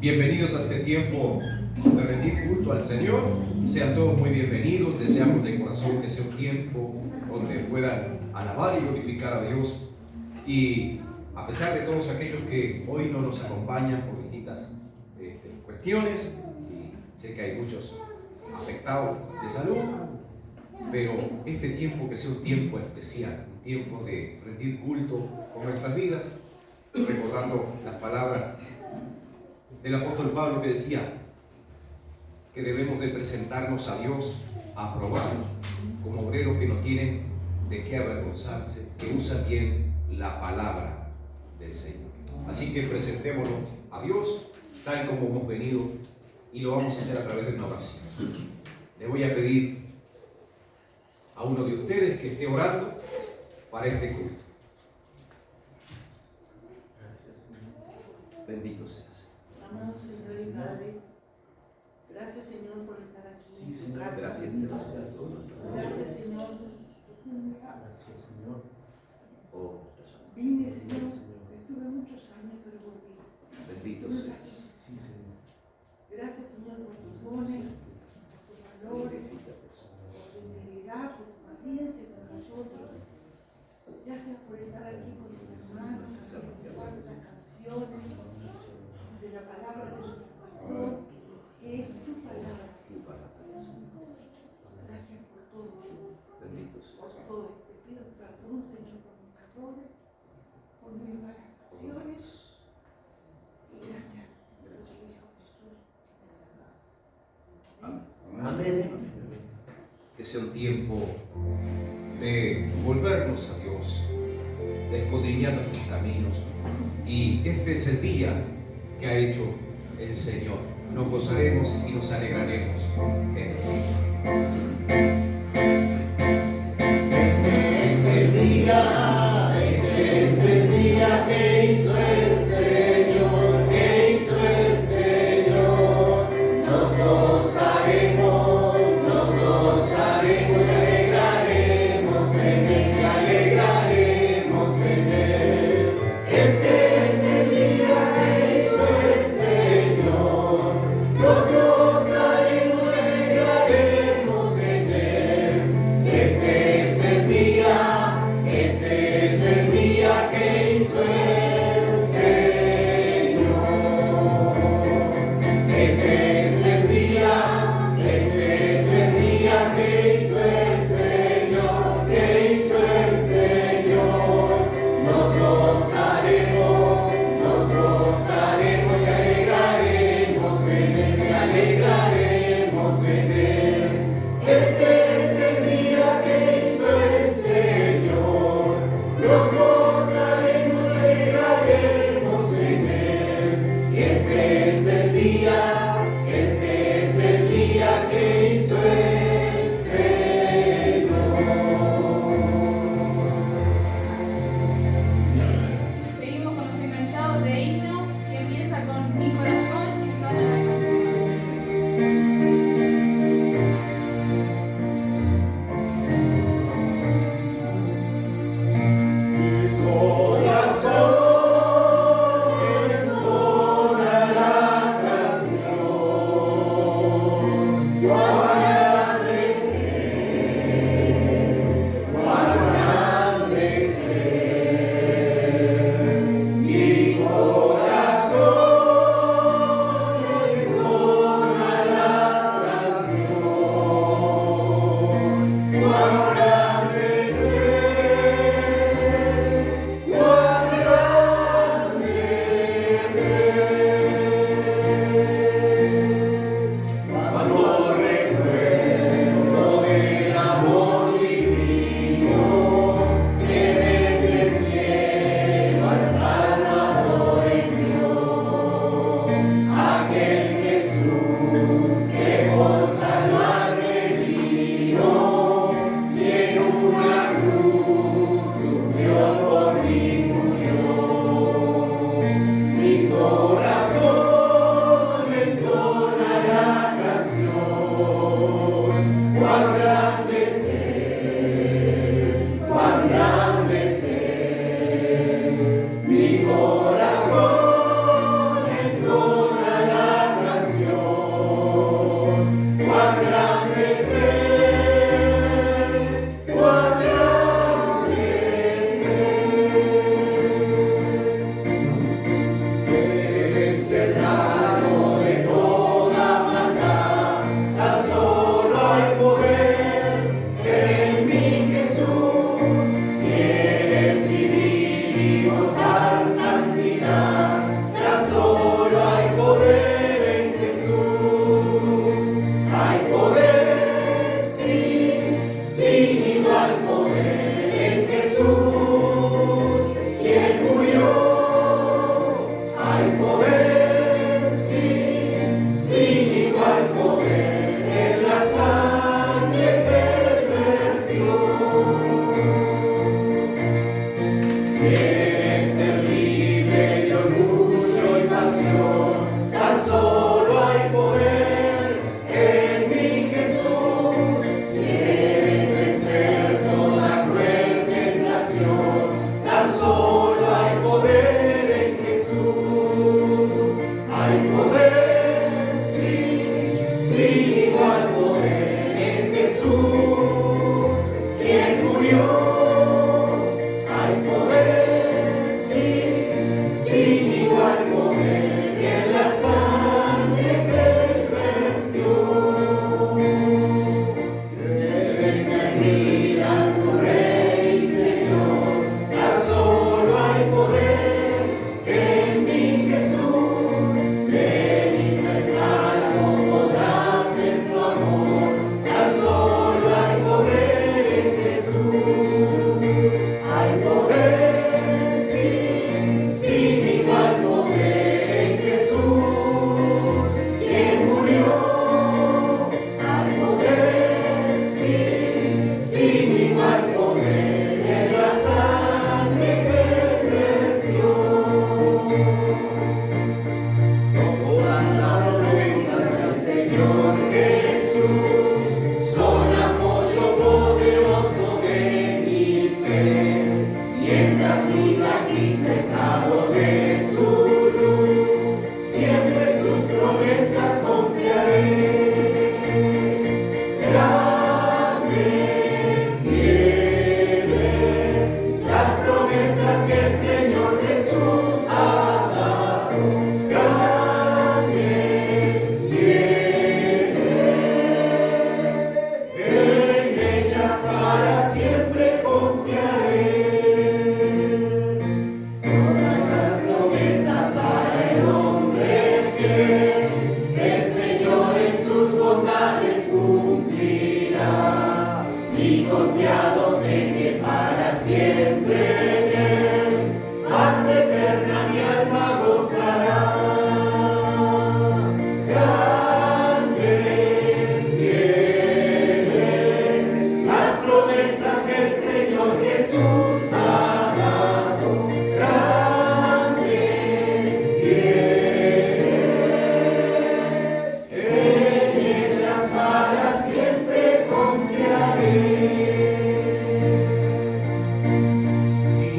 Bienvenidos a este tiempo de rendir culto al Señor. Sean todos muy bienvenidos. Deseamos de corazón que sea un tiempo donde puedan alabar y glorificar a Dios. Y a pesar de todos aquellos que hoy no nos acompañan por distintas cuestiones, y sé que hay muchos afectados de salud, pero este tiempo que sea un tiempo especial, un tiempo de rendir culto con nuestras vidas, recordando las palabras del apóstol Pablo que decía que debemos de presentarnos a Dios aprobados como obreros que no tienen de qué avergonzarse, que usan bien la palabra del Señor. Así que presentémonos a Dios tal como hemos venido, y lo vamos a hacer a través de una oración. Le voy a pedir a uno de ustedes que esté orando para este culto. Bendito seas. Amado Señor y Padre, gracias Señor por estar aquí. Sí, Señor. Gracias, Gracias. Gracias Señor. Gracias, Señor. Oh, Vine Señor, estuve muchos años, pero volví. bendito seas. Sí, Señor. Gracias Señor por tus dones, por tus valores, por tu integridad, por tu paciencia con nosotros. Gracias por estar aquí con mis hermanos, por escuchar las canciones de la palabra de nuestro pastor, que es tu palabra. Gracias por todo, Bendito seas. por todo. Te pido perdón, Señor, por mis errores, por mis malas acciones. Y gracias por tu Hijo Jesús. Amén. Que sea un tiempo de volvernos a Dios, de escudriñar nuestros caminos. Y este es el día que ha hecho el Señor. Nos gozaremos y nos alegraremos en él. Este es el día que hizo el Señor, Nos gozaremos, alegraremos en él. Este es el día que hizo el Señor, nos gozaremos, alegraremos en él. Este es el día que hizo el Señor. convertimos a santidad. Tan solo hay poder en Jesús. Hay poder, sí, sin igual poder en Jesús, quien murió. Hay poder, sí, sin igual poder en la sangre que vertió. Quieres ser libre de orgullo y pasión, tan solo hay poder en mi Jesús. Quieres vencer toda cruel tentación, tan solo hay poder en Jesús. Hay poder, sí, sin igual poder en Jesús, quien murió. Hay poder, sí, sin igual poder en la sangre que vertió. Debes servir a tu Rey y Señor, tan solo hay poder en mi Jesús. Veniste al salvo, podrás en su amor, tan solo hay poder en Jesús. Hay poder, sí, sin igual poder en Jesús, quien murió. Hay poder, sí, sin igual poder en la sangre que vertió. Todas las promesas del Señor Jesús son apoyo poderoso de mi fe. Mientras viva aquí cercado de su luz, siempre sus promesas confiaré. Grandes tienes las promesas que el Señor Jesús ha dado. Grandes tienes, en ellas para siempre confiaré. Todas las promesas para el hombre fiel, el Señor en sus bondades cumplirá. Y confiados en que para siempre en Él, paz eterna mi alma gozará. Grandes tienes las promesas que el Señor Jesús ha dado. Grandes tienes, en ellas para siempre confiaré.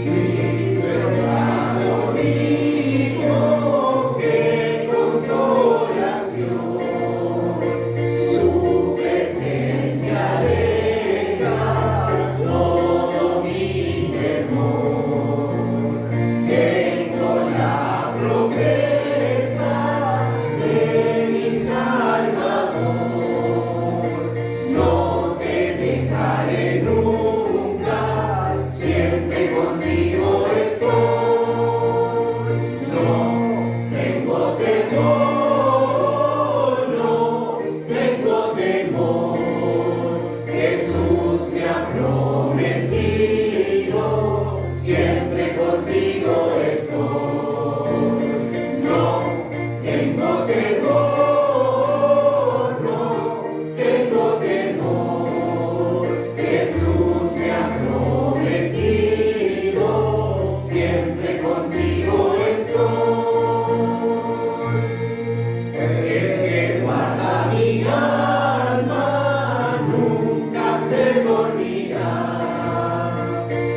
Cristo está conmigo, qué consolación. Su presencia aleja todo mi temor. Tengo la promesa de mi Salvador. No te dejaré nunca, siempre contigo estoy. No tengo temor, no tengo temor. Jesús me ha prometido, siempre contigo estoy. No tengo temor, no tengo temor. Jesús me ha prometido, siempre contigo estoy. El que guarda mi alma nunca se dormirá.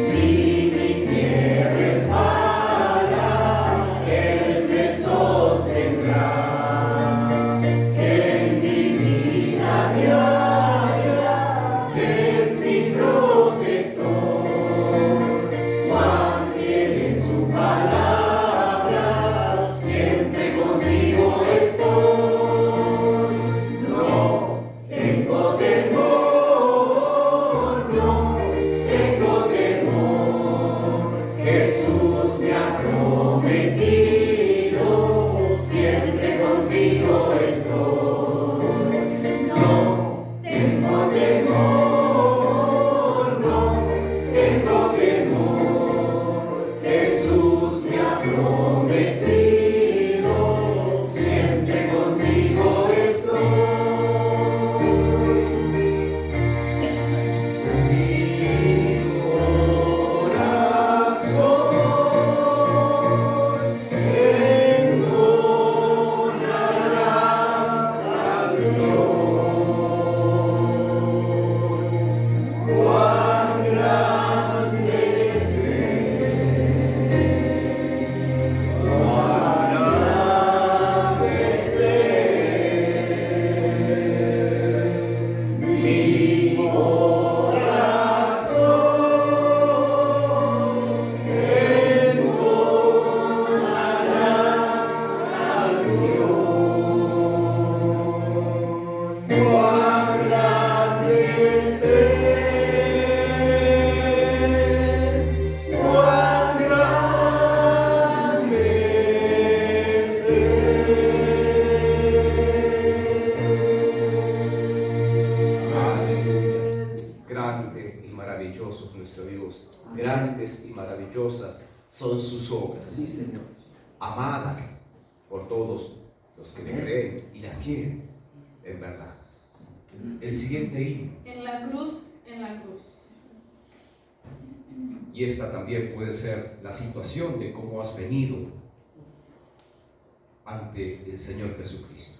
Si mi pie resbala, Él me sostendrá. En mi vida diaria es mi protector. Cuán fiel es su palabra. son sus obras, Sí, Señor. amadas por todos los que le creen y las quieren, en verdad. El siguiente himno. En la cruz, en la cruz. Y esta también puede ser la situación de cómo has venido ante el Señor Jesucristo.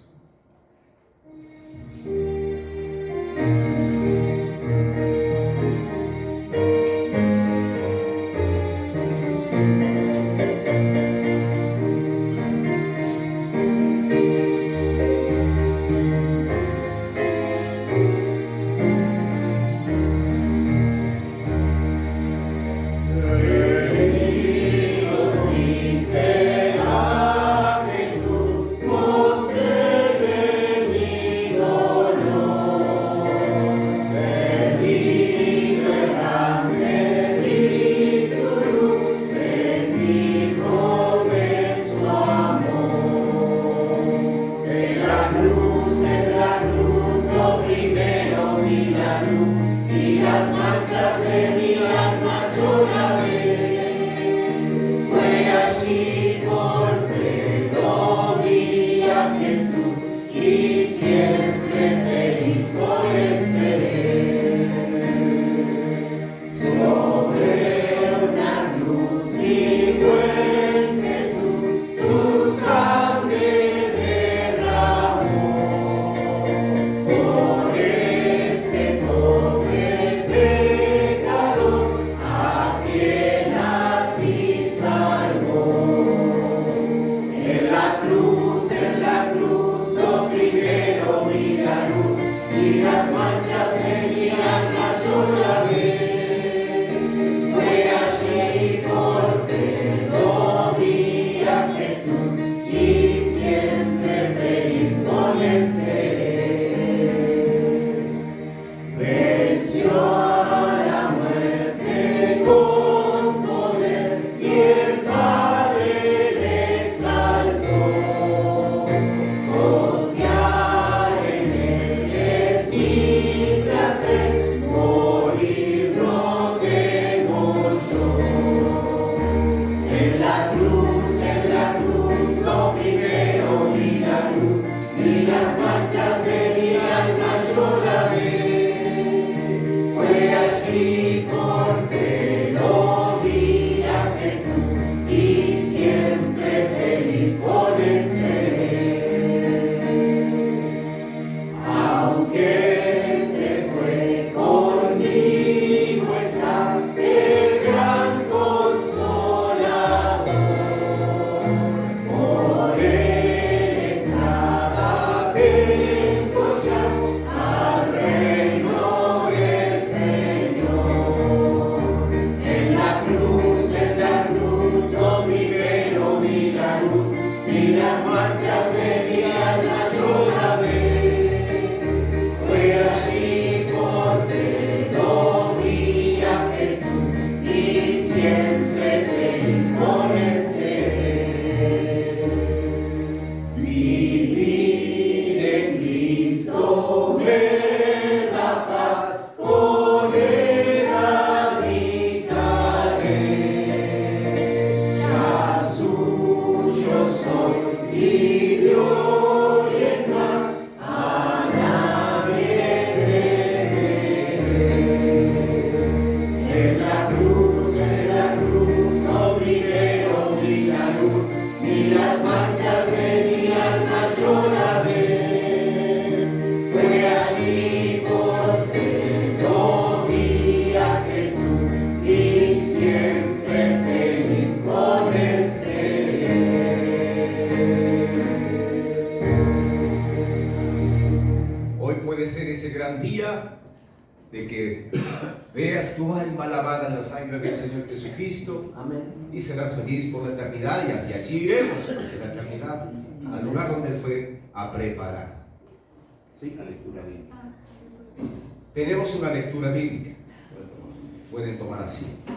De que veas tu alma lavada en la sangre del Señor Jesucristo. Amén. Y serás feliz por la eternidad, y hacia allí iremos, hacia la eternidad, al lugar donde Él fue a preparar. Sí, la lectura bíblica. Tenemos una lectura bíblica. Pueden tomar asiento.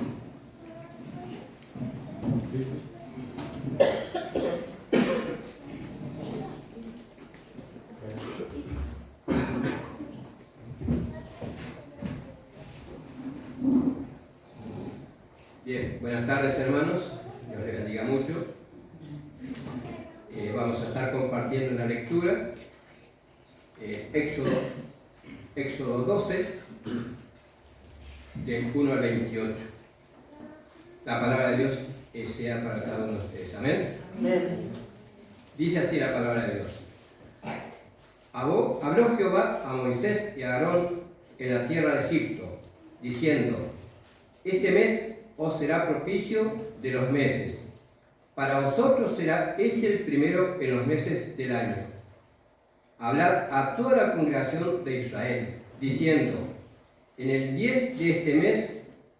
Bien, buenas tardes hermanos. compartiendo una lectura, Éxodo 12, del 1 al 28. La palabra de Dios sea para cada uno de ustedes. Amén. Amén. Dice así la palabra de Dios. Habló Jehová a Moisés y a Aarón en la tierra de Egipto, diciendo: este mes os será propicio de los meses. Para vosotros será este el primero en los meses del año. Hablad a toda la congregación de Israel, diciendo: en el 10 de este mes,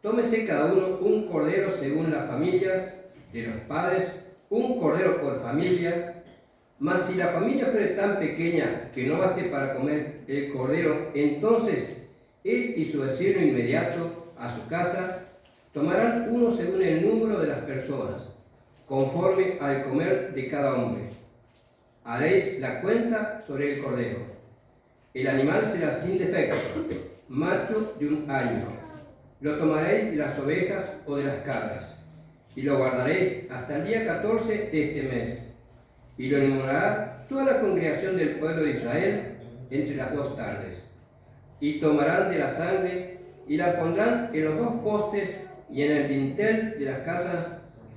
tómese cada uno un cordero según las familias de los padres, un cordero por familia. Mas si la familia fuere tan pequeña que no baste para comer el cordero, entonces él y su vecino inmediato a su casa tomarán uno según el número de las personas, conforme al comer de cada hombre. Haréis la cuenta sobre el cordero. El animal será sin defecto, macho de 1 año. Lo tomaréis de las ovejas o de las cabras, y lo guardaréis hasta el día 14 de este mes. Y lo inmolará toda la congregación del pueblo de Israel entre las 2 tardes. Y tomarán de la sangre y la pondrán en los 2 postes y en el dintel de las casas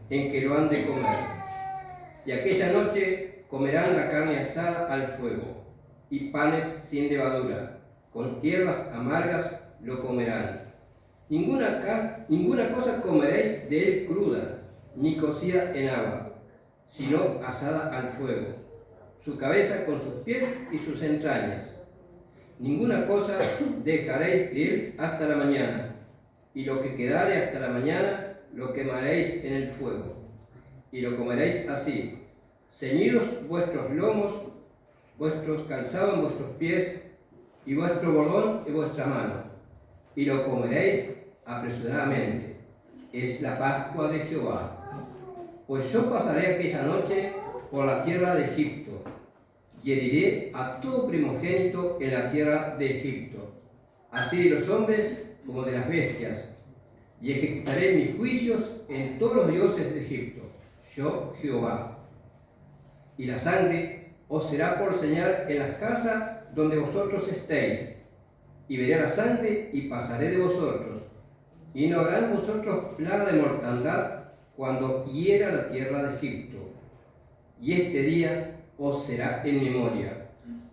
en que lo han de comer. Y aquella noche comerán la carne asada al fuego, y panes sin levadura, con hierbas amargas lo comerán. Ninguna cosa comeréis de él cruda, ni cocida en agua, sino asada al fuego, su cabeza con sus pies y sus entrañas. Ninguna cosa dejaréis de él hasta la mañana, y lo que quedare hasta la mañana lo quemaréis en el fuego, y lo comeréis así: ceñidos vuestros lomos, vuestros calzados en vuestros pies, y vuestro bordón en vuestra mano, y lo comeréis apresuradamente. Es la Pascua de Jehová. Pues yo pasaré aquella noche por la tierra de Egipto, y heriré a todo primogénito en la tierra de Egipto, así de los hombres como de las bestias, y ejecutaré mis juicios en todos los dioses de Egipto, yo Jehová. Y la sangre os será por señal en las casas donde vosotros estéis, y veré la sangre y pasaré de vosotros, y no habrá en vosotros plaga de mortandad cuando hiera la tierra de Egipto. Y este día os será en memoria,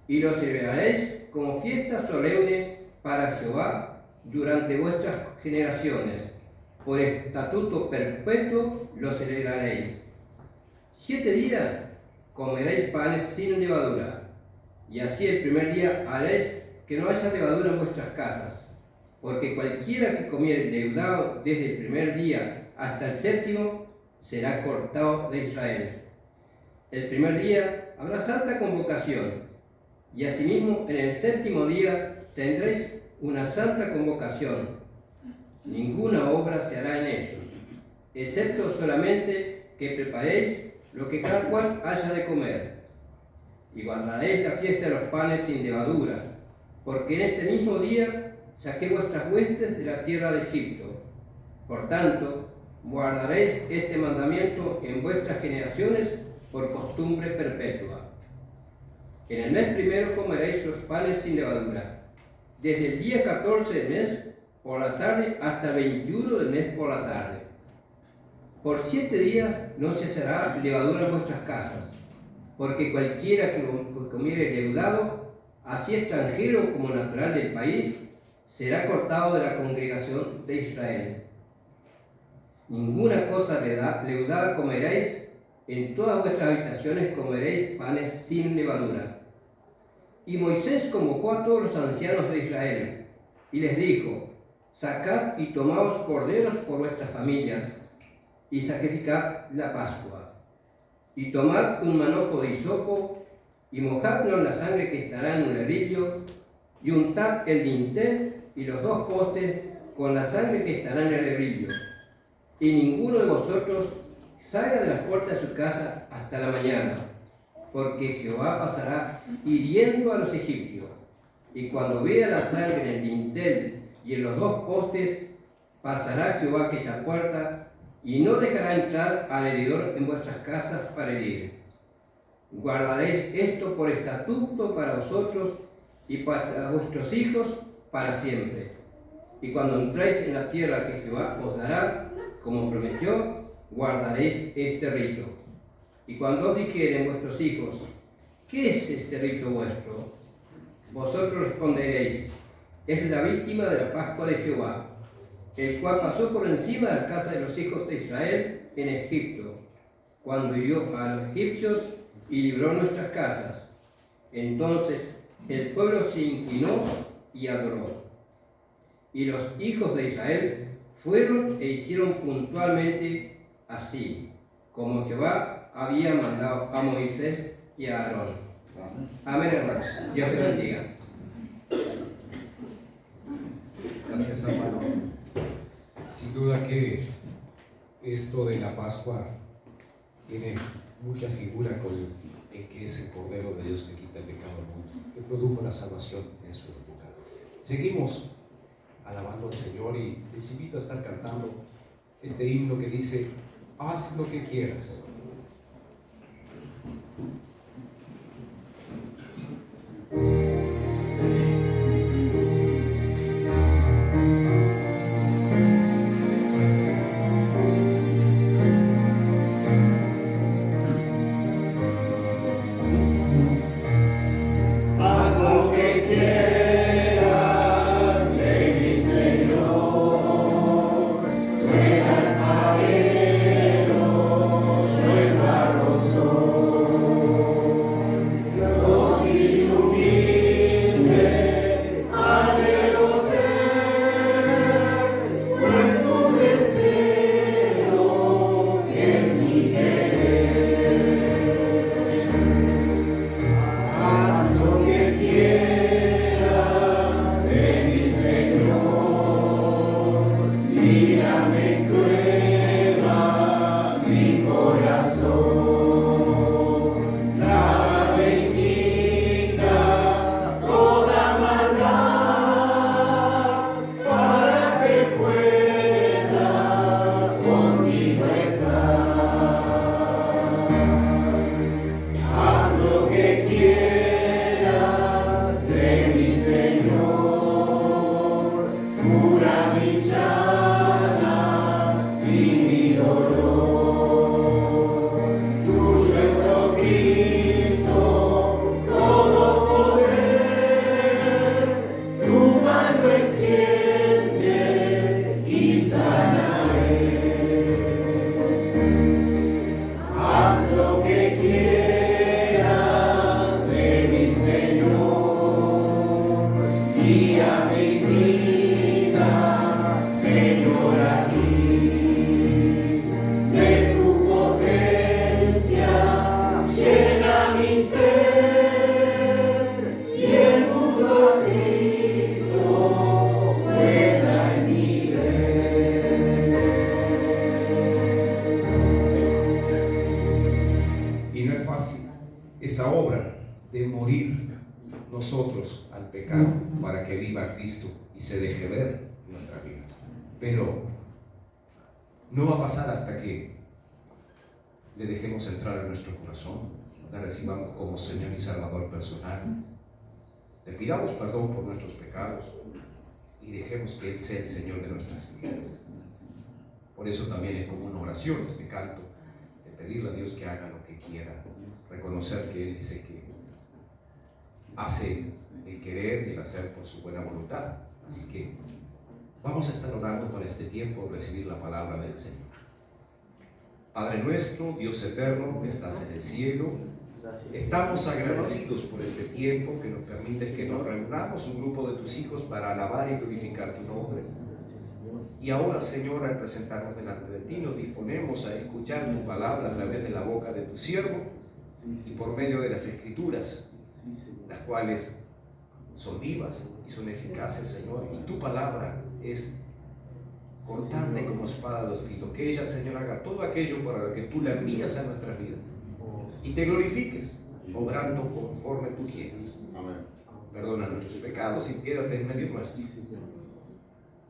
y lo celebraréis como fiesta solemne para Jehová durante vuestras generaciones. Por estatuto perpetuo lo celebraréis. 7 días comeréis panes sin levadura, y así el primer día haréis que no haya levadura en vuestras casas, porque cualquiera que comiere leudado desde el primer día hasta el 7º será cortado de Israel. El primer día habrá santa convocación, y asimismo en el 7º día tendréis una santa convocación. Ninguna obra se hará en ellos, excepto solamente que preparéis lo que cada cual haya de comer. Y guardaréis la fiesta de los panes sin levadura, porque en este mismo día saqué vuestras huestes de la tierra de Egipto. Por tanto, guardaréis este mandamiento en vuestras generaciones por costumbre perpetua. En el mes primero comeréis los panes sin levadura, desde el día 14 del mes por la tarde hasta el 21 del mes por la tarde. Por 7 días no se hará levadura en vuestras casas, porque cualquiera que comiere leudado, así extranjero como natural del país, será cortado de la congregación de Israel. Ninguna cosa leudada comeréis, en todas vuestras habitaciones comeréis panes sin levadura. Y Moisés convocó a todos los ancianos de Israel, y les dijo: sacad y tomaos corderos por vuestras familias, y sacrificad la Pascua. Y tomad un manojo de hisopo, y mojadlo en la sangre que estará en un lebrillo, y untad el dintel y los 2 postes con la sangre que estará en el lebrillo. Y ninguno de vosotros salga de las puertas de su casa hasta la mañana, porque Jehová pasará hiriendo a los egipcios. Y cuando vea la sangre en el dintel y en los 2 postes, pasará Jehová aquella puerta, y no dejará entrar al heridor en vuestras casas para herir. Guardaréis esto por estatuto para vosotros y para vuestros hijos para siempre. Y cuando entréis en la tierra que Jehová os dará, como prometió, guardaréis este rito. Y cuando os dijeren vuestros hijos, ¿qué es este rito vuestro? Vosotros responderéis, es la víctima de la Pascua de Jehová, el cual pasó por encima de la casa de los hijos de Israel en Egipto, cuando hirió a los egipcios y libró nuestras casas. Entonces el pueblo se inclinó y adoró. Y los hijos de Israel fueron e hicieron puntualmente así, como Jehová había mandado a Moisés y a Aarón. Amén, hermanos. Dios te bendiga. Gracias, hermano. Sin duda que esto de la Pascua tiene mucha figura con el que es el Cordero de Dios que quita el pecado del mundo, que produjo la salvación en su época. Seguimos alabando al Señor y les invito a estar cantando este himno que dice: haz lo que quieras. Haz lo que quieras de mi Señor, tú el alfarero, yo el barro soy. Dócil y humilde, anhelo ser, pues tu deseo es mi querer. Haz lo que quieras de mi Señor, mírame, prueba mi corazón, lávame y quita toda maldad, para que pueda contigo estar. Haz lo que quieras de mi Señor, cura mis llagas y mi dolor. Tuyo es, oh Cristo, todo poder, tu mano extiende y sanaré. Haz lo que quieras de mi Señor, guía mi vida, Señor, a ti. De tu potencia llena mi ser, y el mundo a Cristo pueda en mí ver. Y no es fácil esa obra de morir nosotros al pecado para que viva Cristo y se deje ver en nuestras vidas. Pero no va a pasar hasta que le dejemos entrar en nuestro corazón, le recibamos como Señor y Salvador personal, le pidamos perdón por nuestros pecados y dejemos que Él sea el Señor de nuestras vidas. Por eso también es como una oración este canto, de pedirle a Dios que haga lo que quiera, reconocer que Él es el que hace el querer y el hacer por su buena voluntad. Así que vamos a estar orando por este tiempo, recibir la palabra del Señor. Padre nuestro, Dios eterno, que estás en el cielo, estamos agradecidos por este tiempo que nos permite que nos reunamos un grupo de tus hijos para alabar y glorificar tu nombre. Y ahora, Señor, al presentarnos delante de ti, nos disponemos a escuchar tu palabra a través de la boca de tu siervo y por medio de las Escrituras, las cuales son vivas y son eficaces, Señor, y tu palabra es cortante como espada de dos filos. Que ella, Señor, haga todo aquello para lo que tú la envías a nuestras vidas y te glorifiques, obrando conforme tú quieras. Perdona nuestros pecados y quédate en medio nuestro,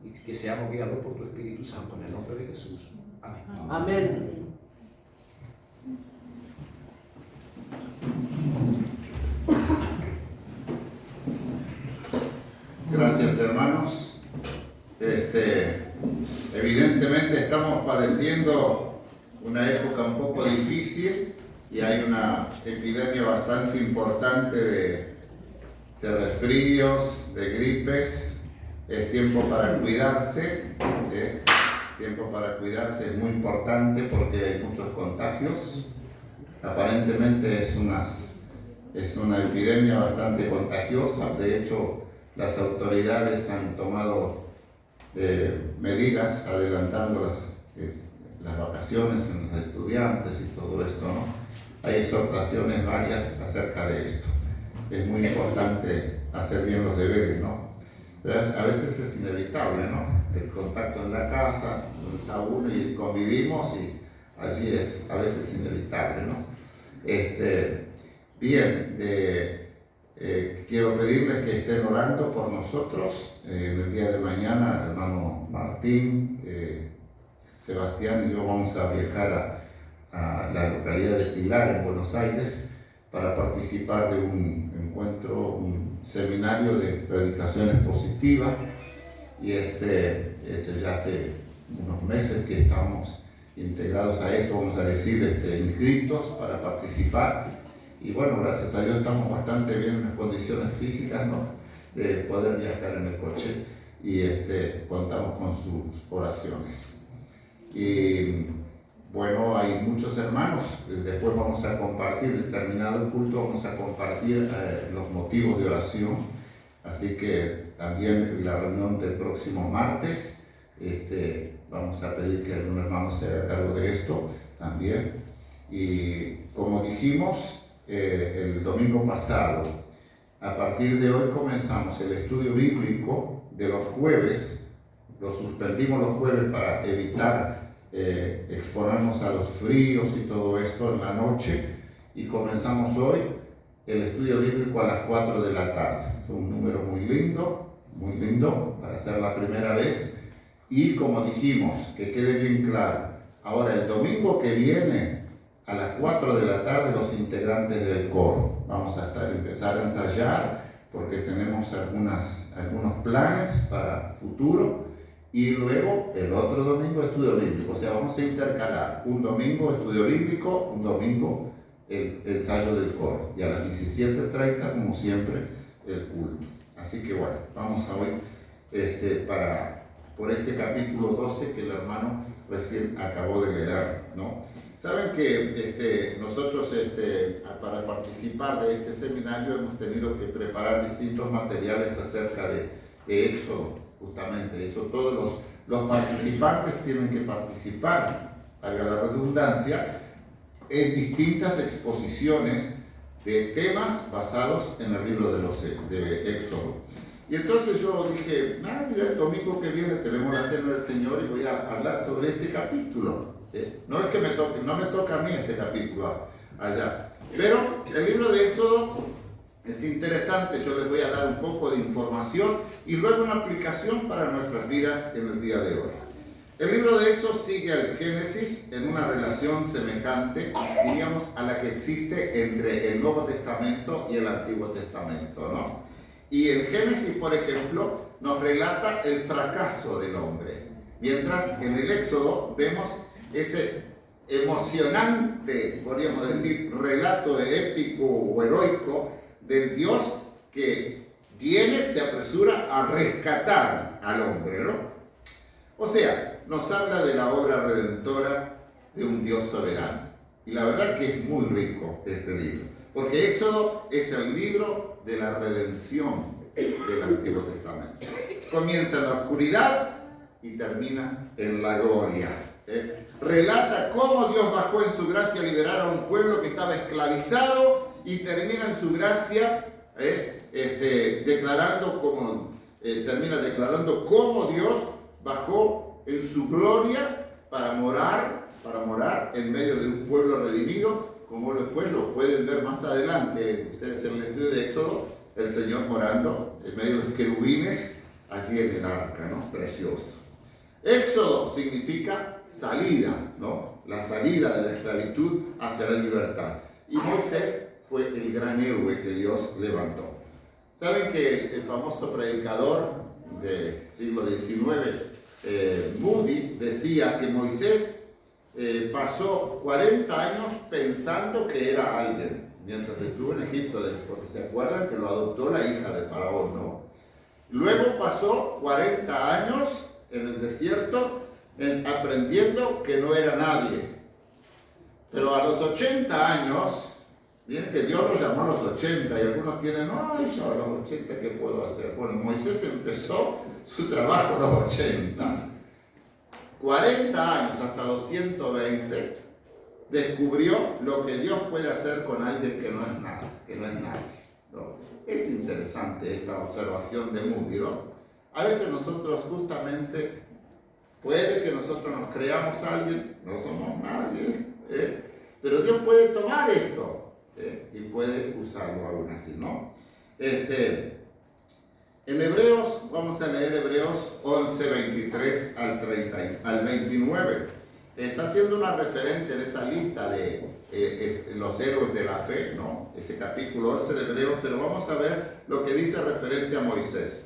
y que seamos guiados por tu Espíritu Santo, en el nombre de Jesús. Amén. Amén. noches, hermanos. Evidentemente estamos padeciendo una época un poco difícil y hay una epidemia bastante importante de resfríos, de gripes. Es tiempo para cuidarse. Tiempo para cuidarse es muy importante porque hay muchos contagios. Aparentemente es una epidemia bastante contagiosa. De hecho, las autoridades han tomado medidas adelantando las vacaciones en los estudiantes y todo esto, ¿no? Hay exhortaciones varias acerca de esto. Es muy importante hacer bien los deberes, ¿no? Pero a veces es inevitable, ¿no? El contacto en la casa, donde está uno y convivimos, y allí es a veces inevitable, ¿no? Bien, quiero pedirles que estén orando por nosotros. El día de mañana, el hermano Martín, Sebastián y yo vamos a viajar a la localidad de Pilar, en Buenos Aires, para participar de un encuentro, un seminario de predicaciones positivas. Y eso ya hace unos meses que estamos integrados a esto, vamos a decir, inscritos para participar. Y bueno, gracias a Dios estamos bastante bien en las condiciones físicas, ¿no?, de poder viajar en el coche, y contamos con sus oraciones. Y bueno, hay muchos hermanos. Después vamos a compartir, terminado el culto, vamos a compartir los motivos de oración. Así que también la reunión del próximo martes, vamos a pedir que algún hermano se haga cargo de esto también. Y como dijimos el domingo pasado, a partir de hoy comenzamos el estudio bíblico de los jueves. Lo suspendimos los jueves para evitar exponernos a los fríos y todo esto en la noche, y comenzamos hoy el estudio bíblico a las 4 de la tarde. Es un número muy lindo para ser la primera vez. Y como dijimos, que quede bien claro, ahora el domingo que viene a las 4 de la tarde los integrantes del coro vamos a empezar a ensayar, porque tenemos algunos planes para futuro. Y luego el otro domingo estudio bíblico. O sea, vamos a intercalar un domingo estudio bíblico, un domingo el ensayo del coro, y a las 17:30, como siempre, el culto. Así que bueno, vamos a hoy por este capítulo 12 que el hermano recién acabó de leer, ¿no? Saben que nosotros para participar de este seminario hemos tenido que preparar distintos materiales acerca de Éxodo. Justamente eso, todos los participantes tienen que participar, haga la redundancia, en distintas exposiciones de temas basados en el libro de Éxodo. Y entonces yo dije, mira, el domingo que viene tenemos la cena del Señor y voy a hablar sobre este capítulo. No es que no me toca a mí este capítulo allá, pero el libro de Éxodo es interesante. Yo les voy a dar un poco de información y luego una aplicación para nuestras vidas en el día de hoy. El libro de Éxodo sigue al Génesis en una relación semejante, diríamos, a la que existe entre el Nuevo Testamento y el Antiguo Testamento, ¿no? Y el Génesis, por ejemplo, nos relata el fracaso del hombre, mientras en el Éxodo vemos ese emocionante, podríamos decir, relato épico o heroico del Dios que viene, se apresura a rescatar al hombre, ¿no? O sea, nos habla de la obra redentora de un Dios soberano. Y la verdad que es muy rico este libro, porque Éxodo es el libro de la redención del Antiguo Testamento. Comienza en la oscuridad y termina en la gloria. Relata cómo Dios bajó en su gracia a liberar a un pueblo que estaba esclavizado, y termina en su gracia termina declarando cómo Dios bajó en su gloria para morar en medio de un pueblo redimido, como después lo pueden ver más adelante ustedes en el estudio de Éxodo, el Señor morando en medio de los querubines allí en el arca, ¿no? Precioso. Éxodo significa salida, ¿no? La salida de la esclavitud hacia la libertad. Y Moisés fue el gran héroe que Dios levantó. Saben que el famoso predicador del siglo XIX, Moody, decía que Moisés pasó 40 años pensando que era alguien, mientras estuvo en Egipto, porque se acuerdan que lo adoptó la hija de Faraón, ¿no? Luego pasó 40 años en el desierto aprendiendo que no era nadie. Pero a los 80 años, miren que Dios los llamó a los 80 y algunos tienen, ay, yo a los 80, ¿qué puedo hacer? Bueno, Moisés empezó su trabajo a los 80. 40 años hasta los 120, descubrió lo que Dios puede hacer con alguien que no es nada, que no es nadie, ¿no? Es interesante esta observación de Moody, ¿no? A veces nosotros justamente, puede que nosotros nos creamos a alguien, no somos nadie, pero Dios puede tomar esto y puede usarlo aún así, ¿no? En Hebreos, vamos a leer Hebreos 11, 23 al 29. Está haciendo una referencia en esa lista de los héroes de la fe, ¿no? Ese capítulo 11 de Hebreos, pero vamos a ver lo que dice referente a Moisés.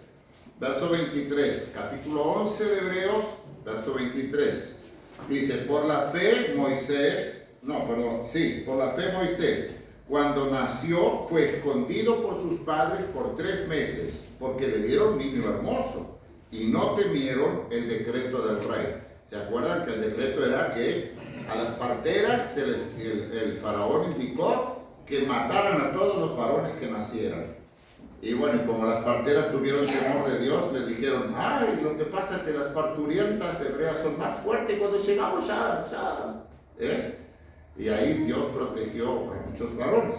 Verso 23, capítulo 11 de Hebreos, verso 23. Dice, por la fe Moisés, cuando nació, fue escondido por sus padres por 3 meses, porque le vieron niño hermoso, y no temieron el decreto del rey. ¿Se acuerdan que el decreto era que a las parteras el faraón indicó que mataran a todos los varones que nacieran? Y bueno, como las parteras tuvieron temor de Dios, les dijeron, ay, lo que pasa es que las parturientas hebreas son más fuertes, y cuando llegamos y ahí Dios protegió a muchos varones.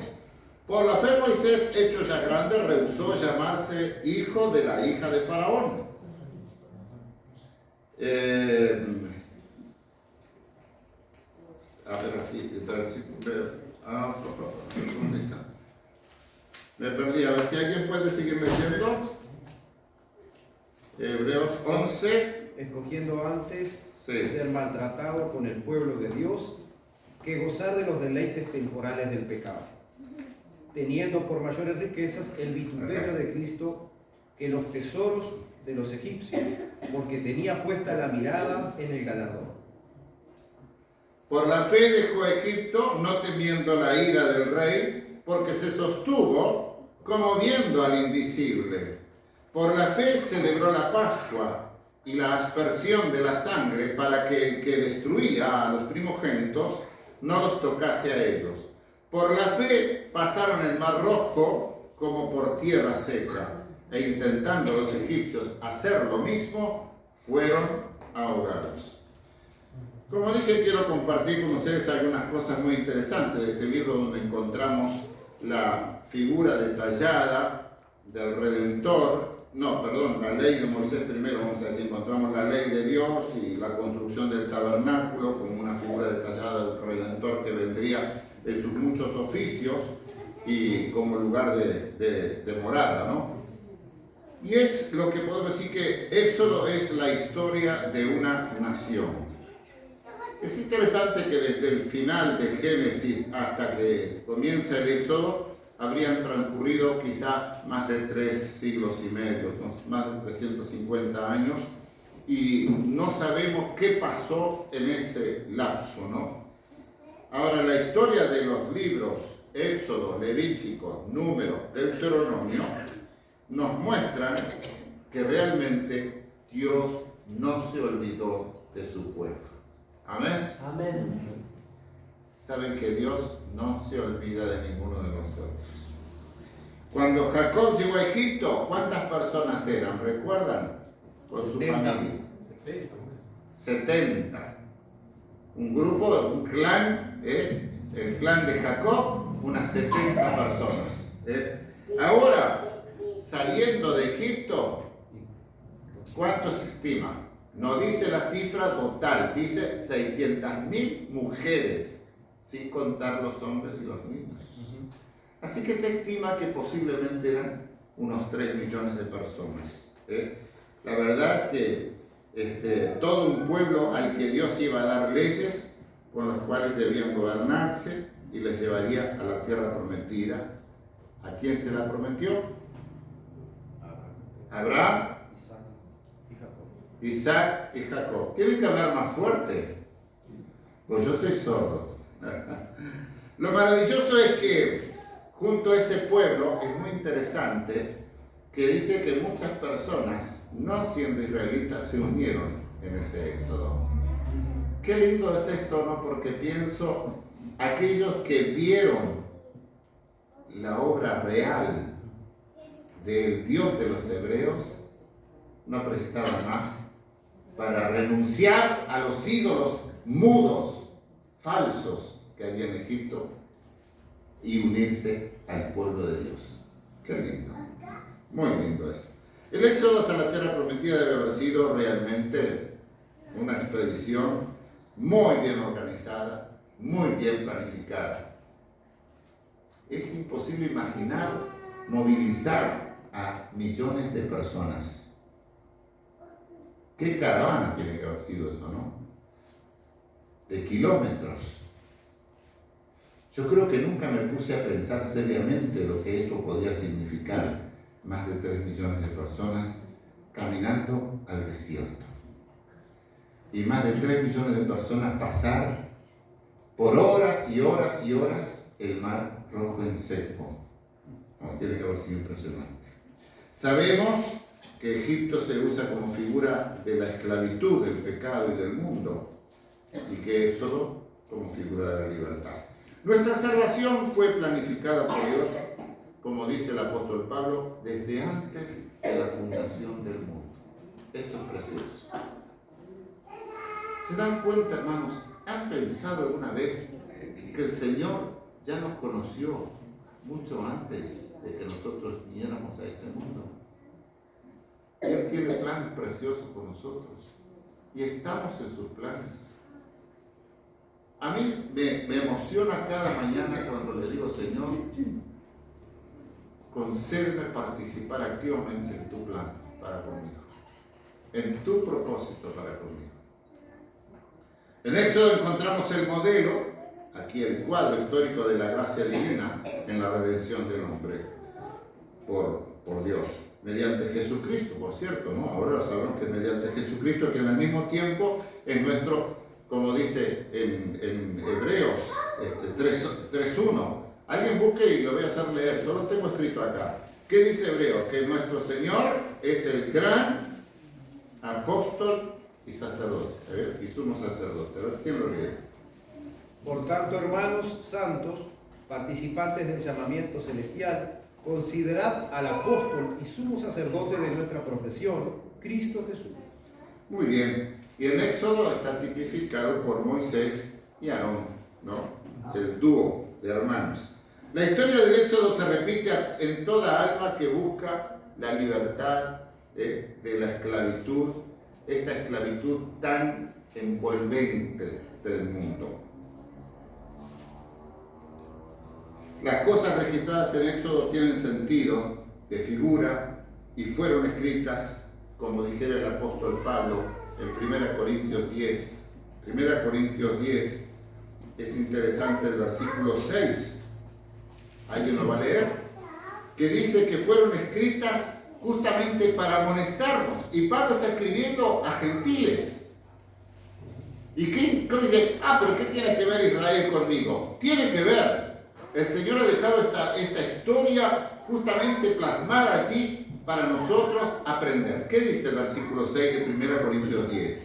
Por la fe Moisés, hecho ya grande, rehusó llamarse hijo de la hija de Faraón. A ver, aquí, el versículo. Me perdí, a ver si alguien puede seguir leyendo. Hebreos 11. Escogiendo antes Sí. ser maltratado con el pueblo de Dios que gozar de los deleites temporales del pecado, teniendo por mayores riquezas el vituperio de Cristo que los tesoros de los egipcios, porque tenía puesta la mirada en el galardón. Por la fe dejó Egipto, no temiendo la ira del rey, porque se sostuvo como viendo al invisible. Por la fe celebró la Pascua y la aspersión de la sangre, para que el que destruía a los primogénitos no los tocase a ellos. Por la fe pasaron el mar rojo como por tierra seca, e intentando los egipcios hacer lo mismo, fueron ahogados. Como dije, quiero compartir con ustedes algunas cosas muy interesantes de este libro, donde encontramos la figura detallada del Redentor, la ley de Moisés primero, vamos a decir, encontramos la ley de Dios y la construcción del tabernáculo como una figura detallada del Redentor que vendría en sus muchos oficios y como lugar de morada, ¿no? Y es lo que podemos decir que Éxodo es la historia de una nación. Es interesante que desde el final de Génesis hasta que comienza el Éxodo habrían transcurrido quizá más de 3 siglos y medio, más de 350 años, y no sabemos qué pasó en ese lapso, ¿no? Ahora, la historia de los libros Éxodo, Levítico, Número, Deuteronomio nos muestran que realmente Dios no se olvidó de su pueblo. Amén. Amén. Saben que Dios no se olvida de ninguno de nosotros. Cuando Jacob llegó a Egipto, ¿cuántas personas eran? ¿Recuerdan? Con su 70. familia. 70. Un grupo, un clan, el clan de Jacob, unas 70 personas. Ahora, saliendo de Egipto, ¿cuánto se estima? No dice la cifra total, dice 600.000 mujeres, sin contar los hombres y los niños. Así que se estima que posiblemente eran unos 3 millones de personas. La verdad que todo un pueblo al que Dios iba a dar leyes con las cuales debían gobernarse y les llevaría a la tierra prometida. ¿A quién se la prometió? Abraham, Isaac y Jacob. Tienen que hablar más fuerte, pues yo soy sordo. Lo maravilloso es que junto a ese pueblo es muy interesante que dice que muchas personas, no siendo israelitas, se unieron en ese éxodo. Qué lindo es esto, ¿no? Porque pienso, aquellos que vieron la obra real del Dios de los hebreos, no precisaban más para renunciar a los ídolos mudos, falsos que había en Egipto y unirse al pueblo de Dios. Qué lindo, muy lindo esto. El éxodo hacia la tierra prometida debe haber sido realmente una expedición muy bien organizada, muy bien planificada. Es imposible imaginar movilizar a millones de personas. ¿Qué caravana tiene que haber sido eso, no? De kilómetros. Yo creo que nunca me puse a pensar seriamente lo que esto podía significar. Más de 3 millones de personas caminando al desierto. Y más de 3 millones de personas pasar por horas y horas y horas el mar rojo en seco. No, tiene que haber sido impresionante. Sabemos que Egipto se usa como figura de la esclavitud, del pecado y del mundo, y que Éxodo como figura de la libertad. Nuestra salvación fue planificada por Dios, como dice el apóstol Pablo, desde antes de la fundación del mundo. Esto es precioso. ¿Se dan cuenta, hermanos? ¿Han pensado alguna vez que el Señor ya nos conoció mucho antes de que nosotros viniéramos a este mundo? Él tiene planes preciosos con nosotros y estamos en sus planes. A mí me emociona cada mañana cuando le digo, Señor, concédeme participar activamente en tu plan para conmigo, en tu propósito para conmigo. En Éxodo encontramos el modelo, aquí el cuadro histórico de la gracia divina en la redención del hombre por Dios, mediante Jesucristo, por cierto, ¿no? Ahora sabemos que mediante Jesucristo, que al mismo tiempo es nuestro, como dice en Hebreos 3:1. Alguien busque y lo voy a hacer leer, yo lo tengo escrito acá. ¿Qué dice Hebreos? Que nuestro Señor es el gran apóstol y sacerdote, y sumo sacerdote. A ver, ¿quién lo lee? Por tanto, hermanos santos, participantes del llamamiento celestial, considerad al apóstol y sumo sacerdote de nuestra profesión, Cristo Jesús. Muy bien. Y en Éxodo está tipificado por Moisés y Aarón, ¿no? El dúo de hermanos. La historia del Éxodo se repite en toda alma que busca la libertad de la esclavitud, esta esclavitud tan envolvente del mundo. Las cosas registradas en Éxodo tienen sentido de figura y fueron escritas, como dijera el apóstol Pablo en 1 Corintios 10. 1 Corintios 10 es interesante el versículo 6. ¿Alguien lo va a leer? Que dice que fueron escritas justamente para amonestarnos. Y Pablo está escribiendo a gentiles. ¿Y qué dice? ¿Pero qué tiene que ver Israel conmigo? Tiene que ver. El Señor ha dejado esta historia justamente plasmada allí para nosotros aprender. ¿Qué dice el versículo 6 de 1 Corintios 10?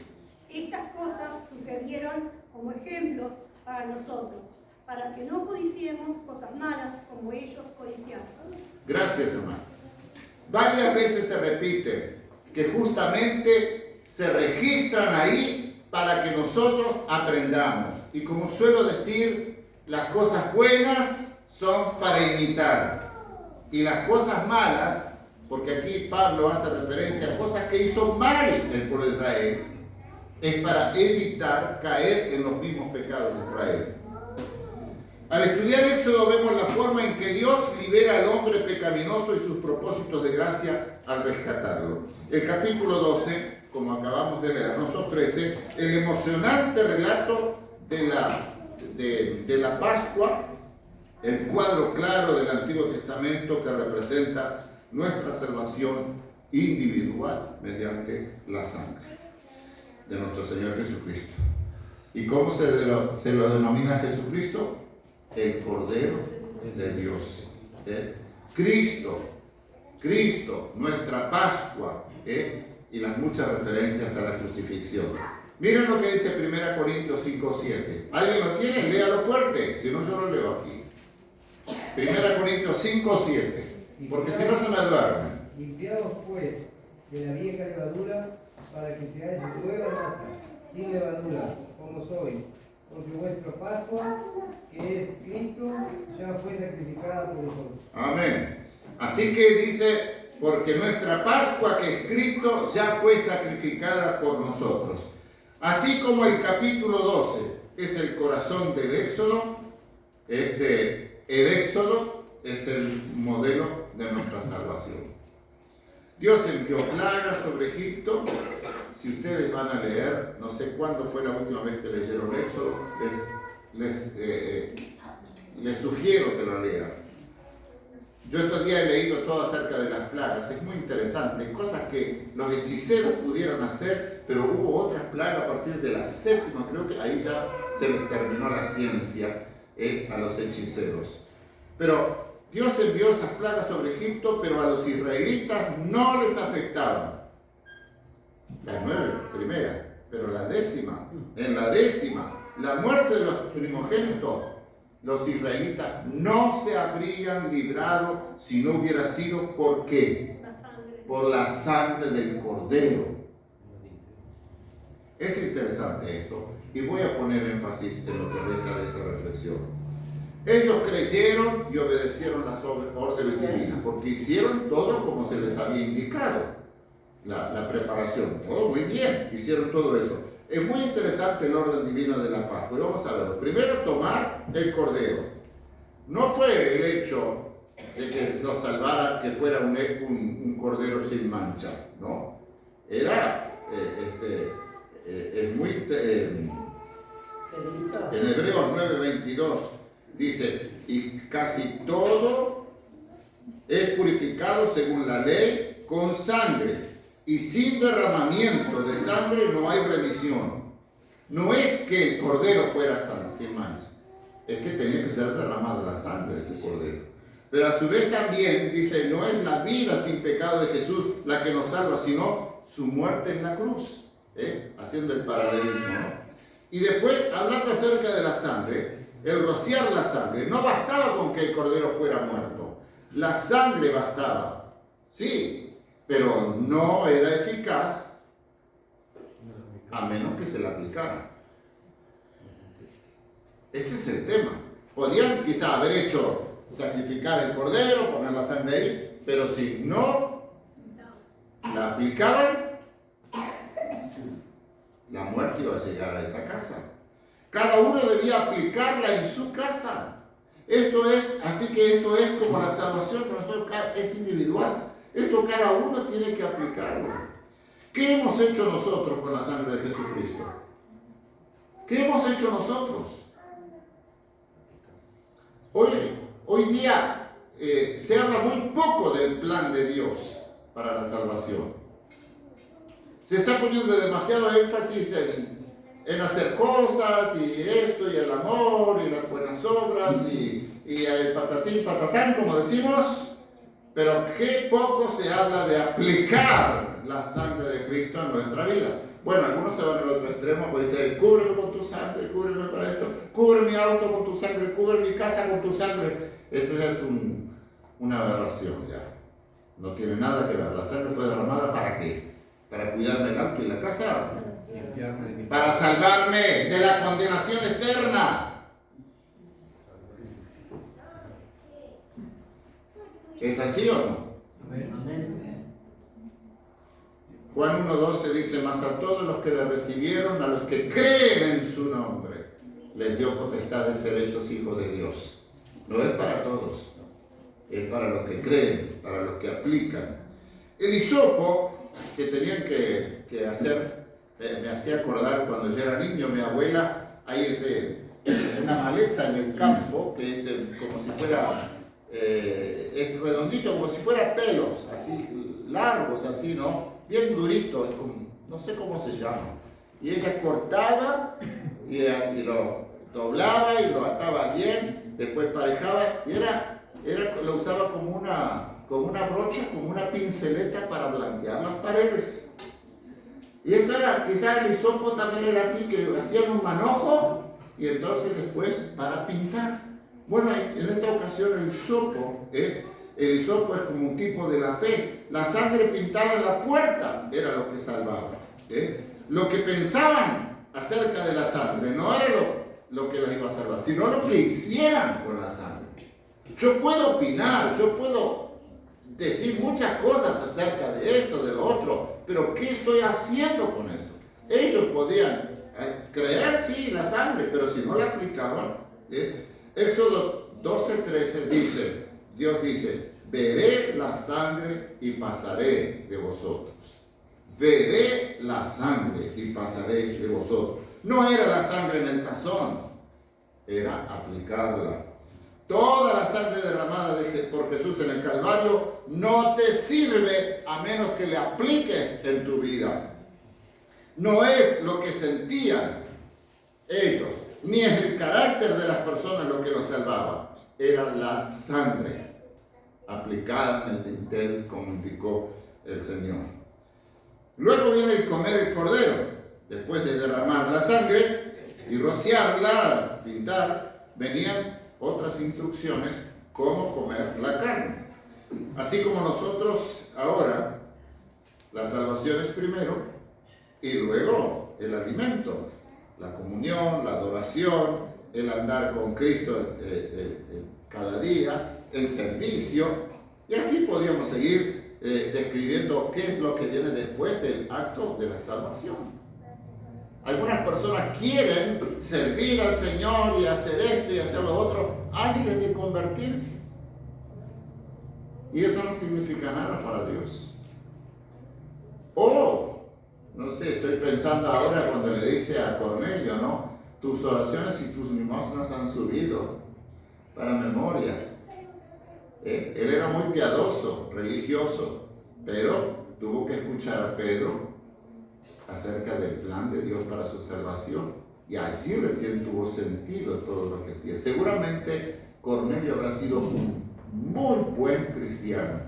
Estas cosas sucedieron como ejemplos para nosotros, para que no codiciemos cosas malas como ellos codiciaron. Gracias, hermano. Varias veces se repite que justamente se registran ahí para que nosotros aprendamos. Y como suelo decir, las cosas buenas son para imitar. Y las cosas malas, porque aquí Pablo hace referencia a cosas que hizo mal el pueblo de Israel, es para evitar caer en los mismos pecados de Israel. Al estudiar Éxodo vemos la forma en que Dios libera al hombre pecaminoso y sus propósitos de gracia al rescatarlo. El capítulo 12, como acabamos de leer, nos ofrece el emocionante relato de la Pascua, el cuadro claro del Antiguo Testamento que representa nuestra salvación individual mediante la sangre. de nuestro Señor Jesucristo. ¿Y cómo se lo denomina Jesucristo? El Cordero de Dios. Cristo, nuestra Pascua, y las muchas referencias a la crucifixión. Miren lo que dice 1 Corintios 5:7. ¿Alguien lo tiene? Léalo fuerte, si no yo lo leo aquí. 1 Corintios 5:7, porque si no se me duermen. Limpiaos pues de la vieja levadura para que seáis nueva masa, sin levadura, como sois, porque vuestra Pascua, que es Cristo, ya fue sacrificada por vosotros. Amén. Así que dice, porque nuestra Pascua, que es Cristo, ya fue sacrificada por nosotros. Así como el capítulo 12 es el corazón del Éxodo, el Éxodo es el modelo de nuestra salvación. Dios envió plagas sobre Egipto. Si ustedes van a leer, no sé cuándo fue la última vez que leyeron Éxodo, les sugiero que lo lean. Yo estos días he leído todo acerca de las plagas, es muy interesante, cosas que los hechiceros pudieron hacer, pero hubo otras plagas a partir de la séptima, creo que ahí ya se les terminó la ciencia a los hechiceros. Pero Dios envió esas plagas sobre Egipto, pero a los israelitas no les afectaban. Las 9 primeras, pero la 10ª, en la 10ª, la muerte de los primogénitos, los israelitas no se habrían librado si no hubiera sido, ¿por qué? Por la sangre del Cordero. Es interesante esto, y voy a poner énfasis en lo que resta de esta reflexión. Ellos creyeron y obedecieron las órdenes divinas, porque hicieron todo como se les había indicado. La preparación, todo muy bien, hicieron todo eso. Es muy interesante el orden divino de la Pascua. Y vamos a verlo. Primero, tomar el cordero. No fue el hecho de que nos salvara, que fuera un cordero sin mancha, ¿no? Era, es muy... en Hebreos 9:22 dice, y casi todo es purificado según la ley con sangre. Y sin derramamiento de sangre no hay remisión. No es que el cordero fuera sin mancha, es que tenía que ser derramada la sangre de ese cordero. Pero a su vez también dice, no es la vida sin pecado de Jesús la que nos salva, sino su muerte en la cruz, haciendo el paralelismo, ¿no? Y después, hablando acerca de la sangre, el rociar la sangre, no bastaba con que el cordero fuera muerto, la sangre bastaba, sí, pero no era eficaz a menos que se la aplicara. Ese es el tema. Podían quizá haber hecho sacrificar el cordero, poner la sangre ahí, pero si no la aplicaban, la muerte iba a llegar a esa casa. Cada uno debía aplicarla en su casa. Así que esto es como la salvación, pero nosotros es individual. Esto cada uno tiene que aplicarlo. ¿Qué hemos hecho nosotros con la sangre de Jesucristo? ¿Qué hemos hecho nosotros? Hoy día se habla muy poco del plan de Dios para la salvación. Se está poniendo demasiado énfasis en hacer cosas y esto y el amor y las buenas obras y el patatín patatán, como decimos. Pero qué poco se habla de aplicar la sangre de Cristo en nuestra vida. Bueno, algunos se van al otro extremo, pues dicen, cúbreme con tu sangre, cúbreme para esto, cubre mi auto con tu sangre, cubre mi casa con tu sangre. Eso ya es una aberración ya. No tiene nada que ver. La sangre fue derramada ¿para qué? Para cuidarme el auto y la casa. Para salvarme de la condenación eterna. ¿Es así o no? Amén. Juan 1:12 dice, mas a todos los que le recibieron, a los que creen en su nombre, les dio potestad de ser hechos hijos de Dios. No es para todos, es para los que creen, para los que aplican. El hisopo que tenían que hacer, me hacía acordar cuando yo era niño, mi abuela, hay una maleza en el campo que es como si fuera... es redondito, como si fuera pelos, así, largos, así, ¿no? Bien durito, no sé cómo se llama. Y ella cortaba y lo doblaba y lo ataba bien, después parejaba y lo usaba como una brocha, como una pinceleta para blanquear las paredes. Y esto era, quizás el hisopo también era así, que hacían un manojo y entonces después para pintar. Bueno, en esta ocasión el hisopo es como un tipo de la fe. La sangre pintada en la puerta era lo que salvaba. Lo que pensaban acerca de la sangre no era lo que los iba a salvar, sino lo que hicieran con la sangre. Yo puedo opinar, yo puedo decir muchas cosas acerca de esto, de lo otro, pero ¿qué estoy haciendo con eso? Ellos podían creer, sí, la sangre, pero si no la aplicaban, Éxodo 12:13 dice, Dios dice, veré la sangre y pasaré de vosotros. Veré la sangre y pasaré de vosotros. No era la sangre en el tazón, era aplicarla. Toda la sangre derramada por Jesús en el Calvario no te sirve a menos que le apliques en tu vida. No es lo que sentían ellos, ni es el carácter de las personas lo que los salvaba. Era la sangre aplicada en el dintel, como indicó el Señor. Luego viene el comer el cordero, después de derramar la sangre y rociarla, pintar, venían otras instrucciones cómo comer la carne. Así como nosotros ahora, la salvación es primero y luego el alimento, la comunión, la adoración, el andar con Cristo cada día, el servicio, y así podríamos seguir describiendo qué es lo que viene después del acto de la salvación. Algunas personas quieren servir al Señor y hacer esto y hacer lo otro antes de convertirse. Y eso no significa nada para Dios. No sé, estoy pensando ahora cuando le dice a Cornelio, ¿no? Tus oraciones y tus limosnas han subido para memoria. Él era muy piadoso, religioso, pero tuvo que escuchar a Pedro acerca del plan de Dios para su salvación. Y allí recién tuvo sentido todo lo que hacía. Seguramente Cornelio habrá sido un muy buen cristiano,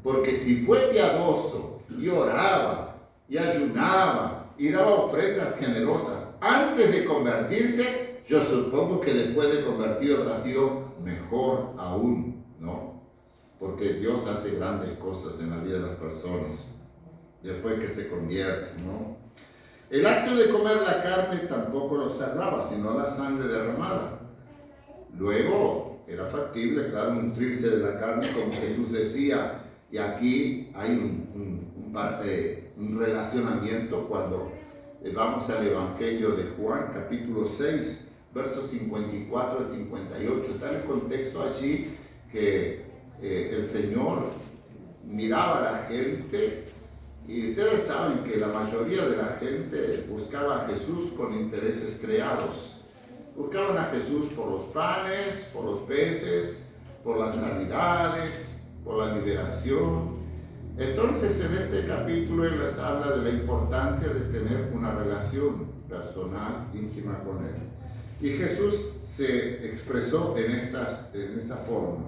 porque si fue piadoso y oraba y ayunaba y daba ofrendas generosas antes de convertirse, yo supongo que después de convertido habrá sido mejor aún, ¿no? Porque Dios hace grandes cosas en la vida de las personas después que se convierten, ¿no? El acto de comer la carne tampoco lo salvaba, sino la sangre derramada. Luego era factible, claro, nutrirse de la carne, como Jesús decía, y aquí hay un relacionamiento cuando vamos al Evangelio de Juan, capítulo 6, versos 54 al 58. Está el contexto allí que el Señor miraba a la gente, y ustedes saben que la mayoría de la gente buscaba a Jesús con intereses creados. Buscaban a Jesús por los panes, por los peces, por las sanidades, por la liberación. Entonces, en este capítulo Él les habla de la importancia de tener una relación personal, íntima con Él. Y Jesús se expresó en esta forma.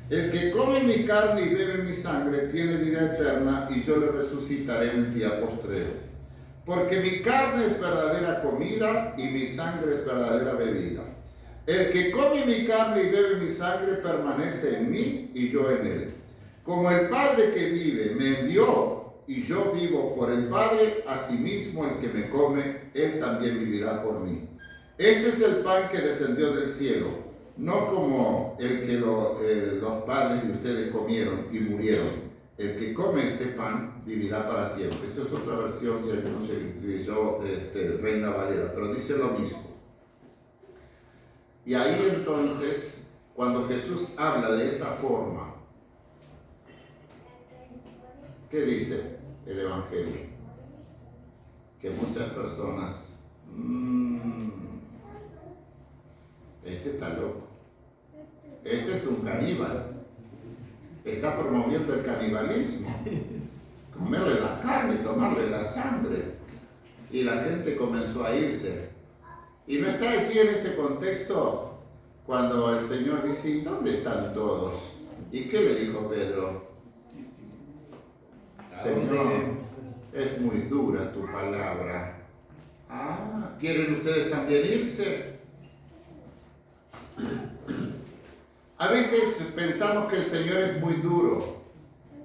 El que come mi carne y bebe mi sangre tiene vida eterna, y yo le resucitaré en el día postrero. Porque mi carne es verdadera comida y mi sangre es verdadera bebida. El que come mi carne y bebe mi sangre permanece en mí y yo en él. Como el Padre que vive me envió y yo vivo por el Padre, asimismo el que me come, él también vivirá por mí. Este es el pan que descendió del cielo, no como el que los padres de ustedes comieron y murieron. El que come este pan vivirá para siempre. Esta es otra versión, si alguno se leyó Reina Valera, pero dice lo mismo. Y ahí entonces, cuando Jesús habla de esta forma, ¿qué dice el Evangelio? Que muchas personas, este está loco, este es un caníbal, está promoviendo el canibalismo, comerle la carne, tomarle la sangre. y la gente comenzó a irse. Y no está así en ese contexto cuando el Señor dice, ¿y dónde están todos? ¿Y qué le dijo Pedro? Señor, es muy dura tu palabra. Ah, ¿quieren ustedes también irse? A veces pensamos que el Señor es muy duro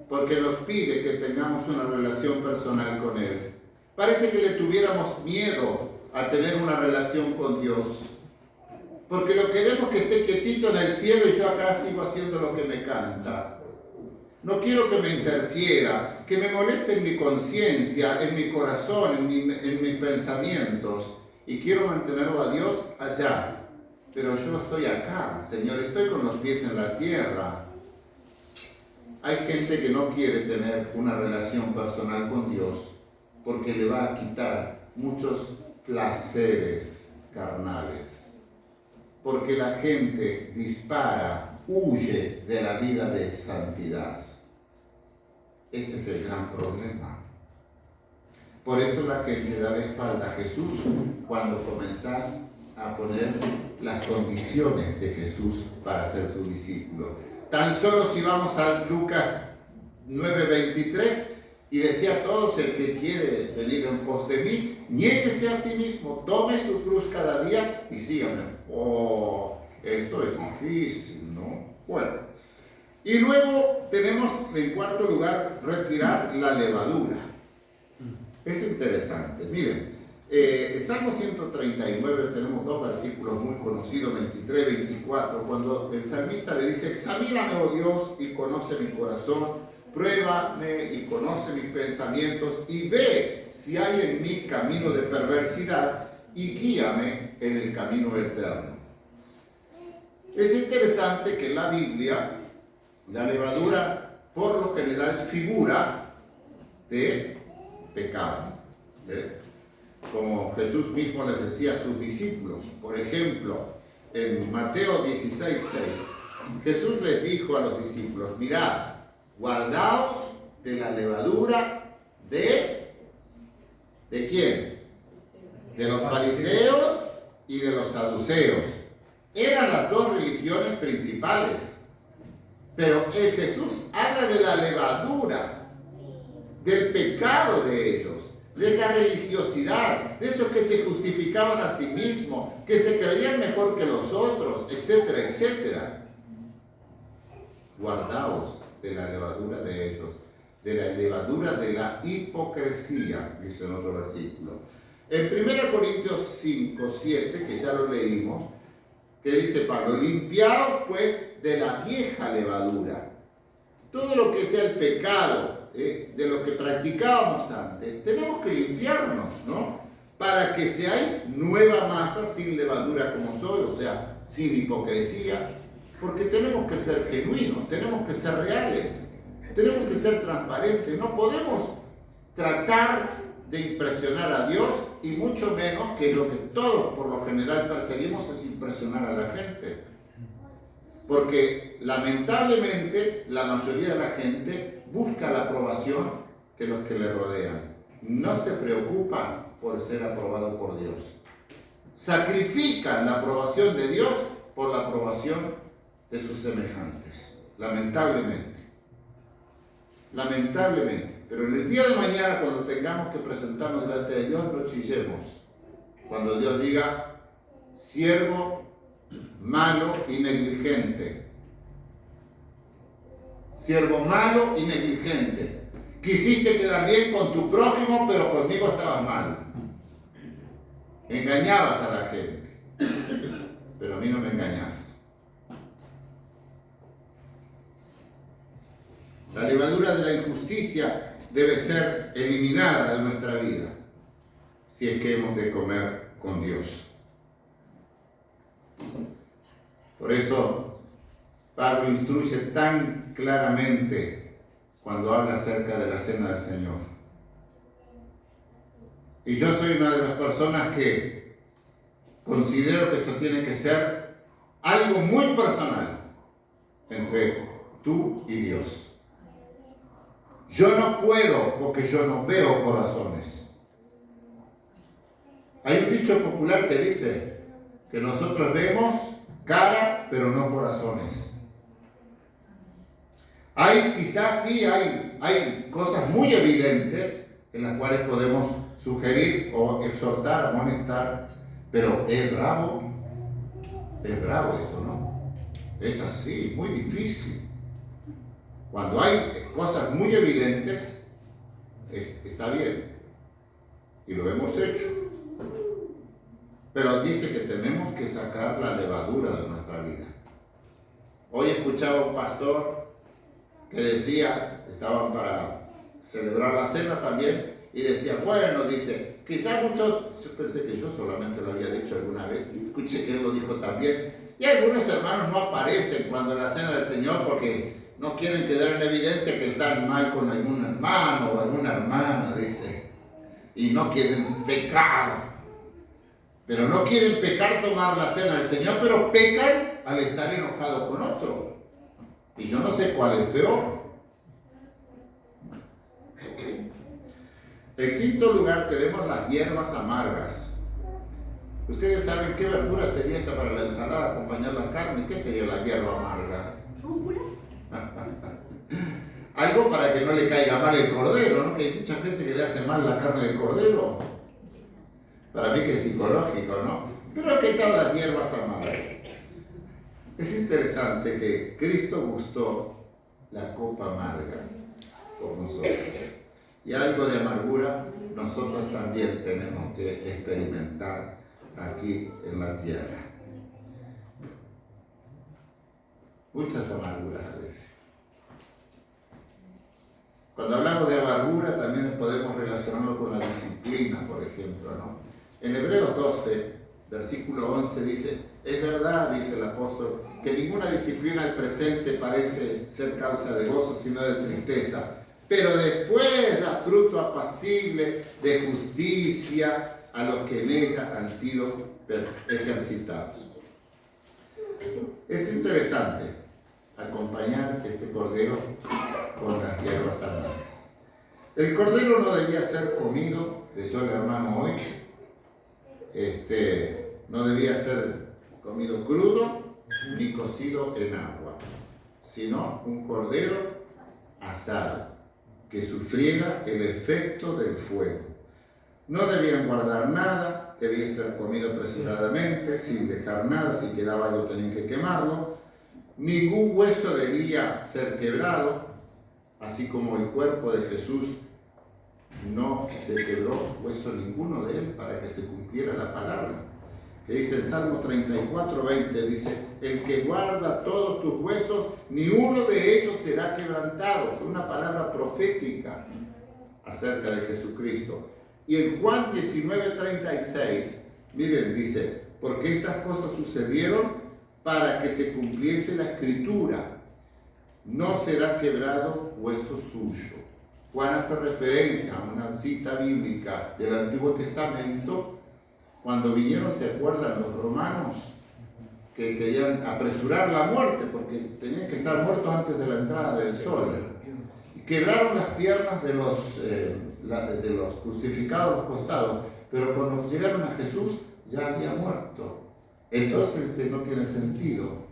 porque nos pide que tengamos una relación personal con Él. Parece que le tuviéramos miedo a tener una relación con Dios, porque lo queremos que esté quietito en el cielo y yo acá sigo haciendo lo que me canta. No quiero que me interfiera, que me moleste en mi conciencia, en mi corazón, en mis pensamientos, y quiero mantenerlo a Dios allá. Pero yo estoy acá, Señor, estoy con los pies en la tierra. Hay gente que no quiere tener una relación personal con Dios porque le va a quitar muchos placeres carnales. Porque la gente dispara, huye de la vida de santidad. Este es el gran problema. Por eso la gente da la espalda a Jesús cuando comenzás a poner las condiciones de Jesús para ser su discípulo. Tan solo si vamos a Lucas 9:23, y decía a todos, el que quiere venir en pos de mí, niéguese a sí mismo, tome su cruz cada día y sígame. Oh, esto es difícil, ¿no? Bueno, y luego tenemos en cuarto lugar, retirar la levadura. Es interesante, miren. En Salmo 139 tenemos dos versículos muy conocidos, 23 y 24, cuando el salmista le dice, examíname, oh Dios, y conoce mi corazón, pruébame y conoce mis pensamientos, y ve si hay en mí camino de perversidad, y guíame en el camino eterno. Es interesante que en la Biblia la levadura por lo general figura de pecado, como Jesús mismo les decía a sus discípulos. Por ejemplo, en Mateo 16:6, Jesús les dijo a los discípulos, mirad, guardaos de la levadura ¿de quién? De los fariseos y de los saduceos. Eran las dos religiones principales. Pero Jesús habla de la levadura, del pecado de ellos, de esa religiosidad, de esos que se justificaban a sí mismos, que se creían mejor que los otros, etcétera, etcétera. Guardaos de la levadura de ellos, de la levadura de la hipocresía, dice en otro versículo. En 1 Corintios 5:7, que ya lo leímos, que dice Pablo, limpiaos pues de la vieja levadura. Todo lo que sea el pecado, de lo que practicábamos antes, tenemos que limpiarnos, ¿no? Para que seáis nueva masa sin levadura como soy, o sea, sin hipocresía, porque tenemos que ser genuinos, tenemos que ser reales, tenemos que ser transparentes, no podemos tratar de impresionar a Dios y mucho menos, que lo que todos por lo general perseguimos es impresionar a la gente. Porque lamentablemente la mayoría de la gente busca la aprobación de los que le rodean. No se preocupan por ser aprobado por Dios. Sacrifican la aprobación de Dios por la aprobación de sus semejantes. Lamentablemente. Lamentablemente. Pero en el día de mañana, cuando tengamos que presentarnos delante de Dios, no chillemos. Cuando Dios diga, siervo malo y negligente. Siervo malo y negligente. Quisiste quedar bien con tu prójimo, pero conmigo estabas mal. Engañabas a la gente. Pero a mí no me engañas. La levadura de la injusticia debe ser eliminada de nuestra vida, si es que hemos de comer con Dios. Por eso, Pablo instruye tan claramente cuando habla acerca de la cena del Señor. Y yo soy una de las personas que considero que esto tiene que ser algo muy personal entre tú y Dios. Yo no puedo porque yo no veo corazones. Hay un dicho popular que dice que nosotros vemos cara, pero no corazones. Quizás sí hay cosas muy evidentes en las cuales podemos sugerir o exhortar, amonestar, pero es bravo esto, ¿no? Es así, muy difícil. Cuando hay cosas muy evidentes, está bien, y lo hemos hecho. Pero dice que tenemos que sacar la levadura de nuestra vida. Hoy escuchaba a un pastor que decía, estaban para celebrar la cena también, y decía, bueno, dice, quizás muchos, yo pensé que yo solamente lo había dicho alguna vez, y escuché que él lo dijo también, y algunos hermanos no aparecen cuando en la cena del Señor porque no quieren quedar en evidencia que están mal con algún hermano o alguna hermana, dice, y no quieren pecar. Pero no quieren pecar tomar la cena del Señor, pero pecan al estar enojados con otro. Y yo no sé cuál es peor. En quinto lugar tenemos las hierbas amargas. Ustedes saben qué verdura sería esta para la ensalada, acompañar la carne. ¿Qué sería la hierba amarga? ¿Rúcula? Algo para que no le caiga mal el cordero, ¿no? Que hay mucha gente que le hace mal la carne de cordero. Para mí que es psicológico, ¿no? Pero ¿qué tal las hierbas amargas? Es interesante que Cristo gustó la copa amarga por nosotros. Y algo de amargura nosotros también tenemos que experimentar aquí en la tierra. Muchas amarguras a veces. Cuando hablamos de amargura también podemos relacionarlo con la disciplina, por ejemplo, ¿no? En Hebreos 12, versículo 11 dice, es verdad, dice el apóstol, que ninguna disciplina al presente parece ser causa de gozo, sino de tristeza, pero después da fruto apacible de justicia a los que en ella han sido ejercitados. Es interesante acompañar este cordero con las hierbas amargas. El cordero no debía ser comido, decía el hermano hoy, no debía ser comido crudo ni cocido en agua, sino un cordero asado, que sufriera el efecto del fuego. No debían guardar nada, debía ser comido apresuradamente, sin dejar nada, si quedaba algo tenían que quemarlo. Ningún hueso debía ser quebrado, así como el cuerpo de Jesús no se quebró hueso ninguno de él para que se cumpliera la palabra. Que dice el Salmo 34, 20, dice, el que guarda todos tus huesos, ni uno de ellos será quebrantado. Fue una palabra profética acerca de Jesucristo. Y en Juan 19, 36, miren, dice, porque estas cosas sucedieron para que se cumpliese la escritura, no será quebrado hueso suyo. Juan hace referencia a una cita bíblica del Antiguo Testamento, cuando vinieron, ¿se acuerdan los romanos? Que querían apresurar la muerte, porque tenían que estar muertos antes de la entrada del sol. Y quebraron las piernas de los crucificados a los costados, pero cuando llegaron a Jesús ya había muerto. Entonces no tiene sentido.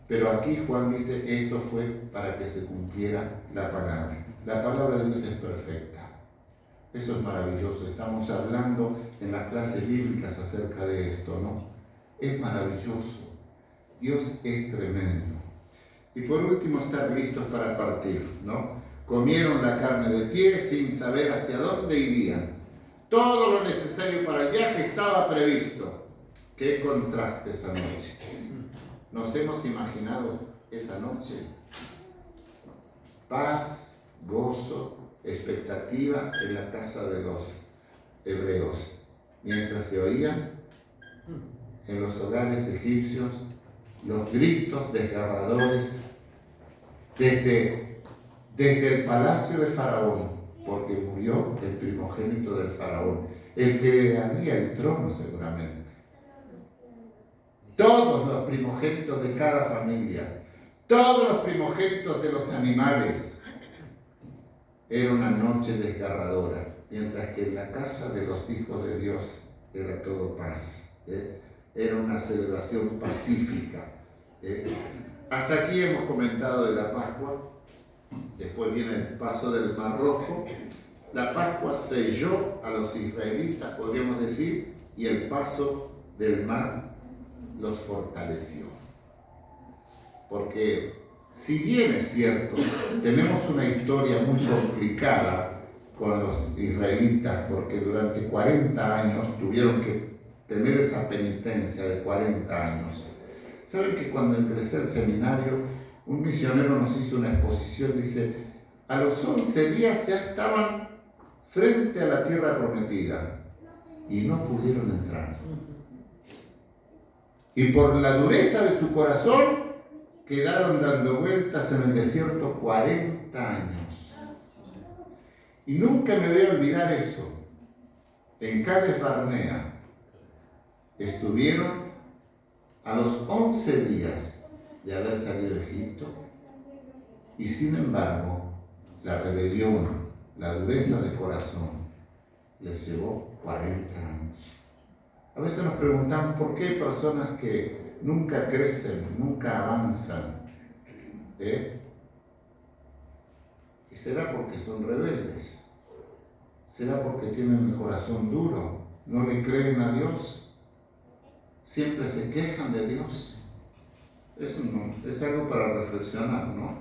Pero aquí Juan dice, esto fue para que se cumpliera la palabra. La palabra de Dios es perfecta. Eso es maravilloso. Estamos hablando en las clases bíblicas acerca de esto, ¿no? Es maravilloso. Dios es tremendo. Y por último, estar listos para partir, ¿no? Comieron la carne de pie sin saber hacia dónde irían. Todo lo necesario para el viaje estaba previsto. ¡Qué contraste esa noche! Nos hemos imaginado esa noche. Paz, gozo, expectativa en la casa de los hebreos, mientras se oían en los hogares egipcios los gritos desgarradores desde el palacio de Faraón, porque murió el primogénito del Faraón, el que le daría el trono seguramente. Todos los primogénitos de cada familia, todos los primogénitos de los animales. Era una noche desgarradora, mientras que en la casa de los hijos de Dios era todo paz. Era una celebración pacífica. Hasta aquí hemos comentado de la Pascua. Después viene el paso del Mar Rojo. La Pascua selló a los israelitas, podríamos decir, y el paso del mar los fortaleció. Porque si bien es cierto, tenemos una historia muy complicada con los israelitas, porque durante 40 años tuvieron que tener esa penitencia de 40 años. ¿Saben que cuando ingresé al seminario, un misionero nos hizo una exposición? Dice, a los 11 días ya estaban frente a la tierra prometida y no pudieron entrar. Y por la dureza de su corazón, quedaron dando vueltas en el desierto 40 años. Y nunca me voy a olvidar eso. En Cades Barnea estuvieron a los 11 días de haber salido de Egipto, y sin embargo, la rebelión, la dureza de corazón, les llevó 40 años. A veces nos preguntamos por qué hay personas que nunca crecen, nunca avanzan. ¿Y será porque son rebeldes? ¿Será porque tienen el corazón duro? ¿No le creen a Dios? ¿Siempre se quejan de Dios? Eso no, es algo para reflexionar, ¿no?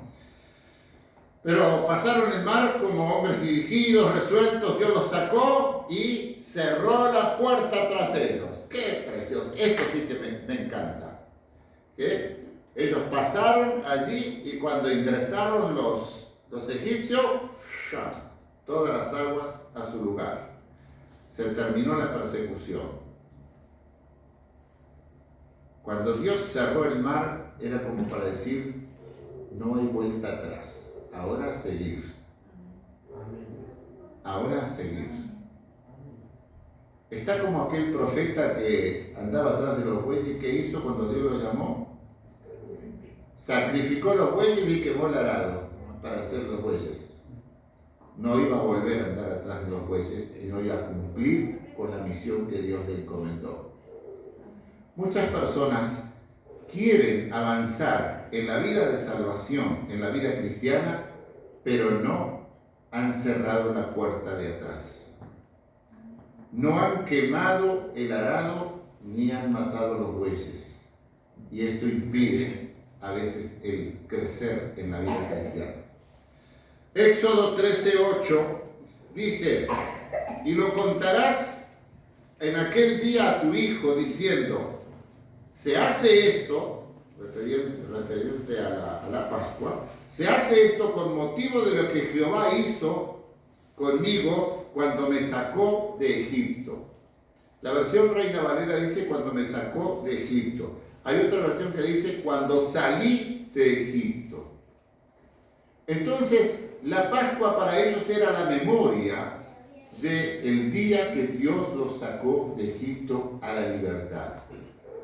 Pero pasaron el mar como hombres dirigidos, resueltos. Dios los sacó y cerró la puerta tras ellos. ¡Qué precioso! Esto sí que me encanta. Ellos pasaron allí y cuando ingresaron los egipcios, todas las aguas a su lugar. Se terminó la persecución. Cuando Dios cerró el mar, era como para decir, no hay vuelta atrás, ahora a seguir. Ahora a seguir. Está como aquel profeta que andaba atrás de los bueyes. ¿Qué hizo cuando Dios lo llamó? Sacrificó los bueyes y quemó el arado para hacer los bueyes. No iba a volver a andar atrás de los bueyes, sino iba a cumplir con la misión que Dios le encomendó. Muchas personas quieren avanzar en la vida de salvación, en la vida cristiana, pero no han cerrado la puerta de atrás. No han quemado el arado ni han matado los bueyes. Y esto impide a veces el crecer en la vida cristiana. Éxodo 13:8 dice, y lo contarás en aquel día a tu hijo diciendo, se hace esto, refiriéndote a la Pascua, se hace esto con motivo de lo que Jehová hizo conmigo cuando me sacó de Egipto. La versión Reina Valera dice cuando me sacó de Egipto. Hay otra versión que dice cuando salí de Egipto. Entonces, la Pascua para ellos era la memoria del día que Dios los sacó de Egipto a la libertad.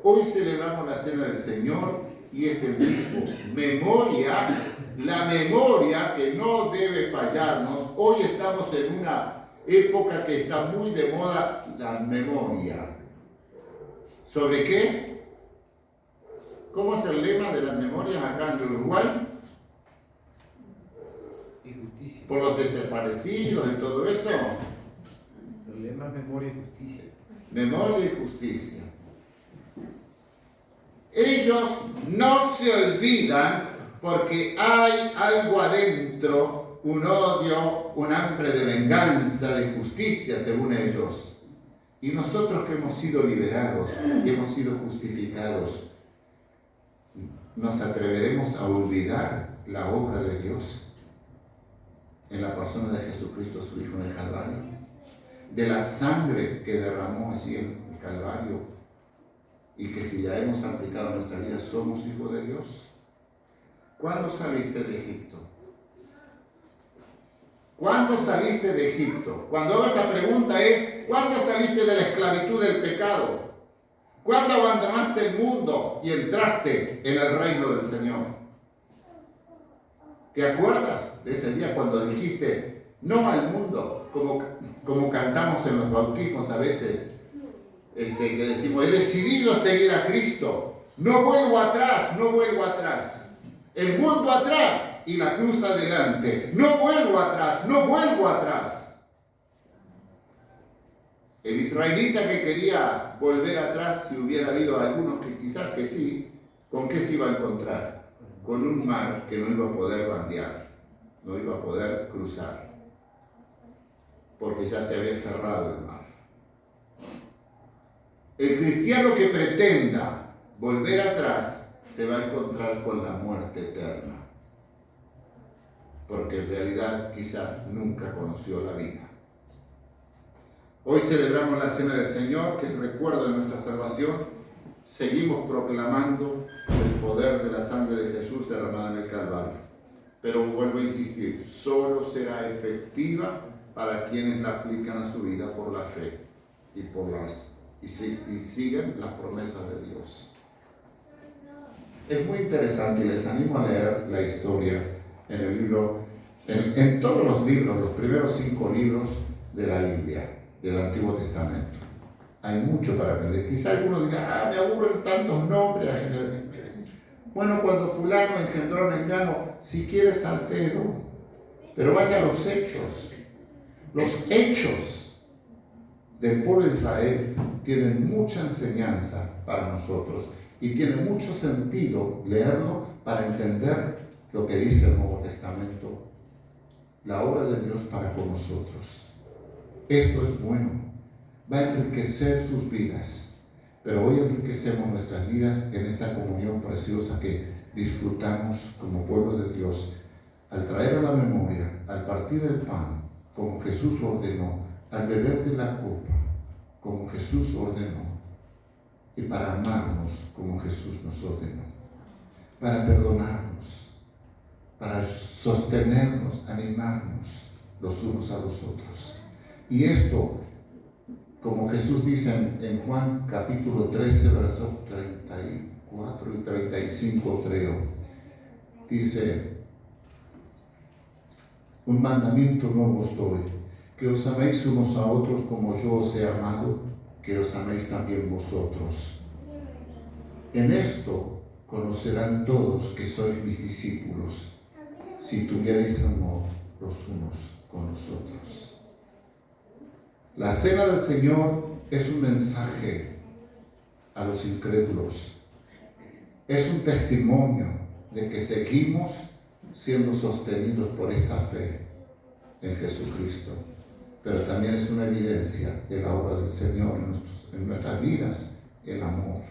Hoy celebramos la Cena del Señor y es el mismo. Memoria, la memoria que no debe fallarnos. Hoy estamos en una época que está muy de moda, la memoria. ¿Sobre qué? ¿Cómo es el lema de las memorias acá en Uruguay? Y justicia. Por los desaparecidos y todo eso. El lema es memoria y justicia. Memoria y justicia. Ellos no se olvidan porque hay algo adentro, un odio, un hambre de venganza, de justicia, según ellos. Y nosotros que hemos sido liberados y hemos sido justificados, ¿nos atreveremos a olvidar la obra de Dios en la persona de Jesucristo, su Hijo en el Calvario? De la sangre que derramó allí en el Calvario, y que si la hemos aplicado en nuestra vida, somos hijos de Dios. ¿Cuándo saliste de Egipto? ¿Cuándo saliste de Egipto? Cuando hago esta pregunta es, ¿cuándo saliste de la esclavitud del pecado? ¿Cuándo abandonaste el mundo y entraste en el reino del Señor? ¿Te acuerdas de ese día cuando dijiste no al mundo? Como cantamos en los bautismos a veces. que decimos, he decidido seguir a Cristo, no vuelvo atrás, no vuelvo atrás. El mundo atrás y la cruz adelante. No vuelvo atrás, no vuelvo atrás. El israelita que quería volver atrás, si hubiera habido algunos que quizás que sí, ¿con qué se iba a encontrar? Con un mar que no iba a poder bandear, no iba a poder cruzar, porque ya se había cerrado el mar. El cristiano que pretenda volver atrás se va a encontrar con la muerte eterna, porque en realidad quizá nunca conoció la vida. Hoy celebramos la Cena del Señor, que es el recuerdo de nuestra salvación. Seguimos proclamando el poder de la sangre de Jesús derramada en el Calvario. Pero vuelvo a insistir, solo será efectiva para quienes la aplican a su vida por la fe y siguen las promesas de Dios. Es muy interesante y les animo a leer la historia en el libro, en todos los libros, los primeros 5 libros de la Biblia, del Antiguo Testamento. Hay mucho para aprender. Quizá algunos digan, me aburren tantos nombres. Bueno, cuando fulano engendró a Mengano, si quieres saltero, pero vaya a los hechos. Los hechos del pueblo de Israel tienen mucha enseñanza para nosotros y tiene mucho sentido leerlo para entender lo que dice el Nuevo Testamento, la obra de Dios para con nosotros. Esto es bueno, va a enriquecer sus vidas, pero hoy enriquecemos nuestras vidas en esta comunión preciosa que disfrutamos como pueblo de Dios, al traer a la memoria, al partir el pan, como Jesús lo ordenó, al beber de la copa, como Jesús ordenó, y para amarnos como Jesús nos ordenó, para perdonarnos, para sostenernos, animarnos los unos a los otros. Y esto, como Jesús dice en Juan capítulo 13, versos 34 y 35, creo, dice, un mandamiento nuevo os doy, que os améis unos a otros como yo os he amado, que os améis también vosotros. En esto conocerán todos que sois mis discípulos, si tuvierais amor los unos con los otros. La Cena del Señor es un mensaje a los incrédulos. Es un testimonio de que seguimos siendo sostenidos por esta fe en Jesucristo. Pero también es una evidencia de la obra del Señor en nuestras vidas, el amor.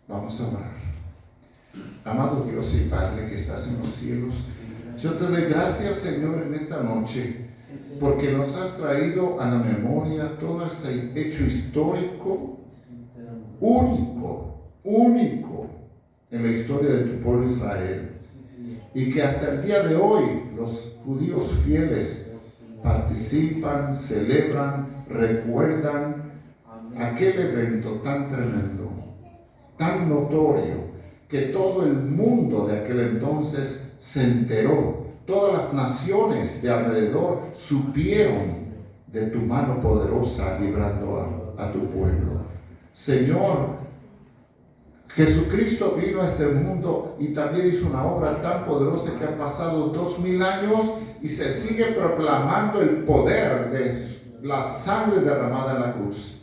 Vamos a orar. Amado Dios y Padre que estás en los cielos, yo te doy gracias, Señor, en esta noche, porque nos has traído a la memoria todo este hecho histórico, único en la historia de tu pueblo Israel, y que hasta el día de hoy los judíos fieles participan, celebran, recuerdan aquel evento tan tremendo, tan notorio, que todo el mundo de aquel entonces se enteró. Todas las naciones de alrededor supieron de tu mano poderosa librando a tu pueblo. Señor, Jesucristo vino a este mundo y también hizo una obra tan poderosa que han pasado 2000 años y se sigue proclamando el poder de la sangre derramada en la cruz,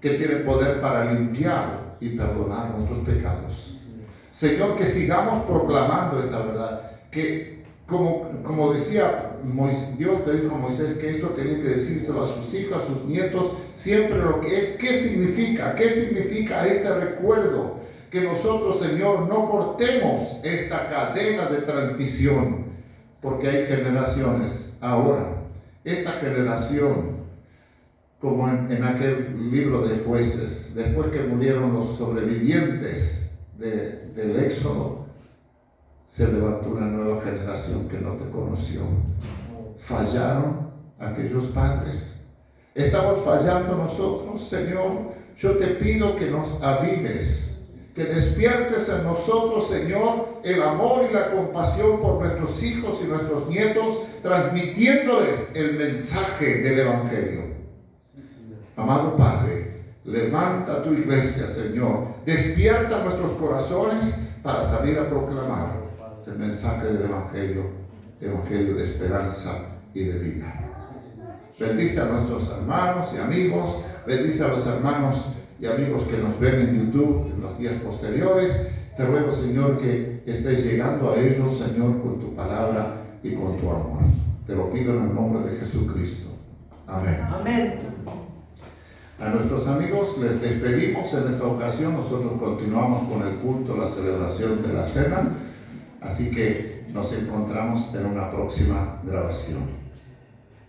que tiene poder para limpiar y perdonar nuestros pecados. Señor, que sigamos proclamando esta verdad, que como decía Dios le dijo a Moisés que esto tenía que decírselo a sus hijos, a sus nietos, siempre lo que es. ¿Qué significa este recuerdo? Que nosotros, Señor, no cortemos esta cadena de transmisión, porque hay generaciones ahora. Esta generación, como en aquel libro de Jueces, después que murieron los sobrevivientes del Éxodo, se levantó una nueva generación que no te conoció. Fallaron aquellos padres. Estamos fallando nosotros, Señor. Yo te pido que nos avives, que despiertes en nosotros, Señor, el amor y la compasión por nuestros hijos y nuestros nietos, transmitiéndoles el mensaje del Evangelio. Amado Padre, Levanta tu iglesia, Señor. Despierta nuestros corazones para salir a proclamar el mensaje del Evangelio de esperanza y de vida. Bendice a nuestros hermanos y amigos. Bendice a los hermanos y amigos que nos ven en YouTube en los días posteriores. Te ruego, Señor, que estés llegando a ellos, Señor, con tu palabra y con tu amor. Te lo pido en el nombre de Jesucristo. Amén. Amén. A nuestros amigos les despedimos en esta ocasión. Nosotros continuamos con el culto, la celebración de la cena. Así que nos encontramos en una próxima grabación.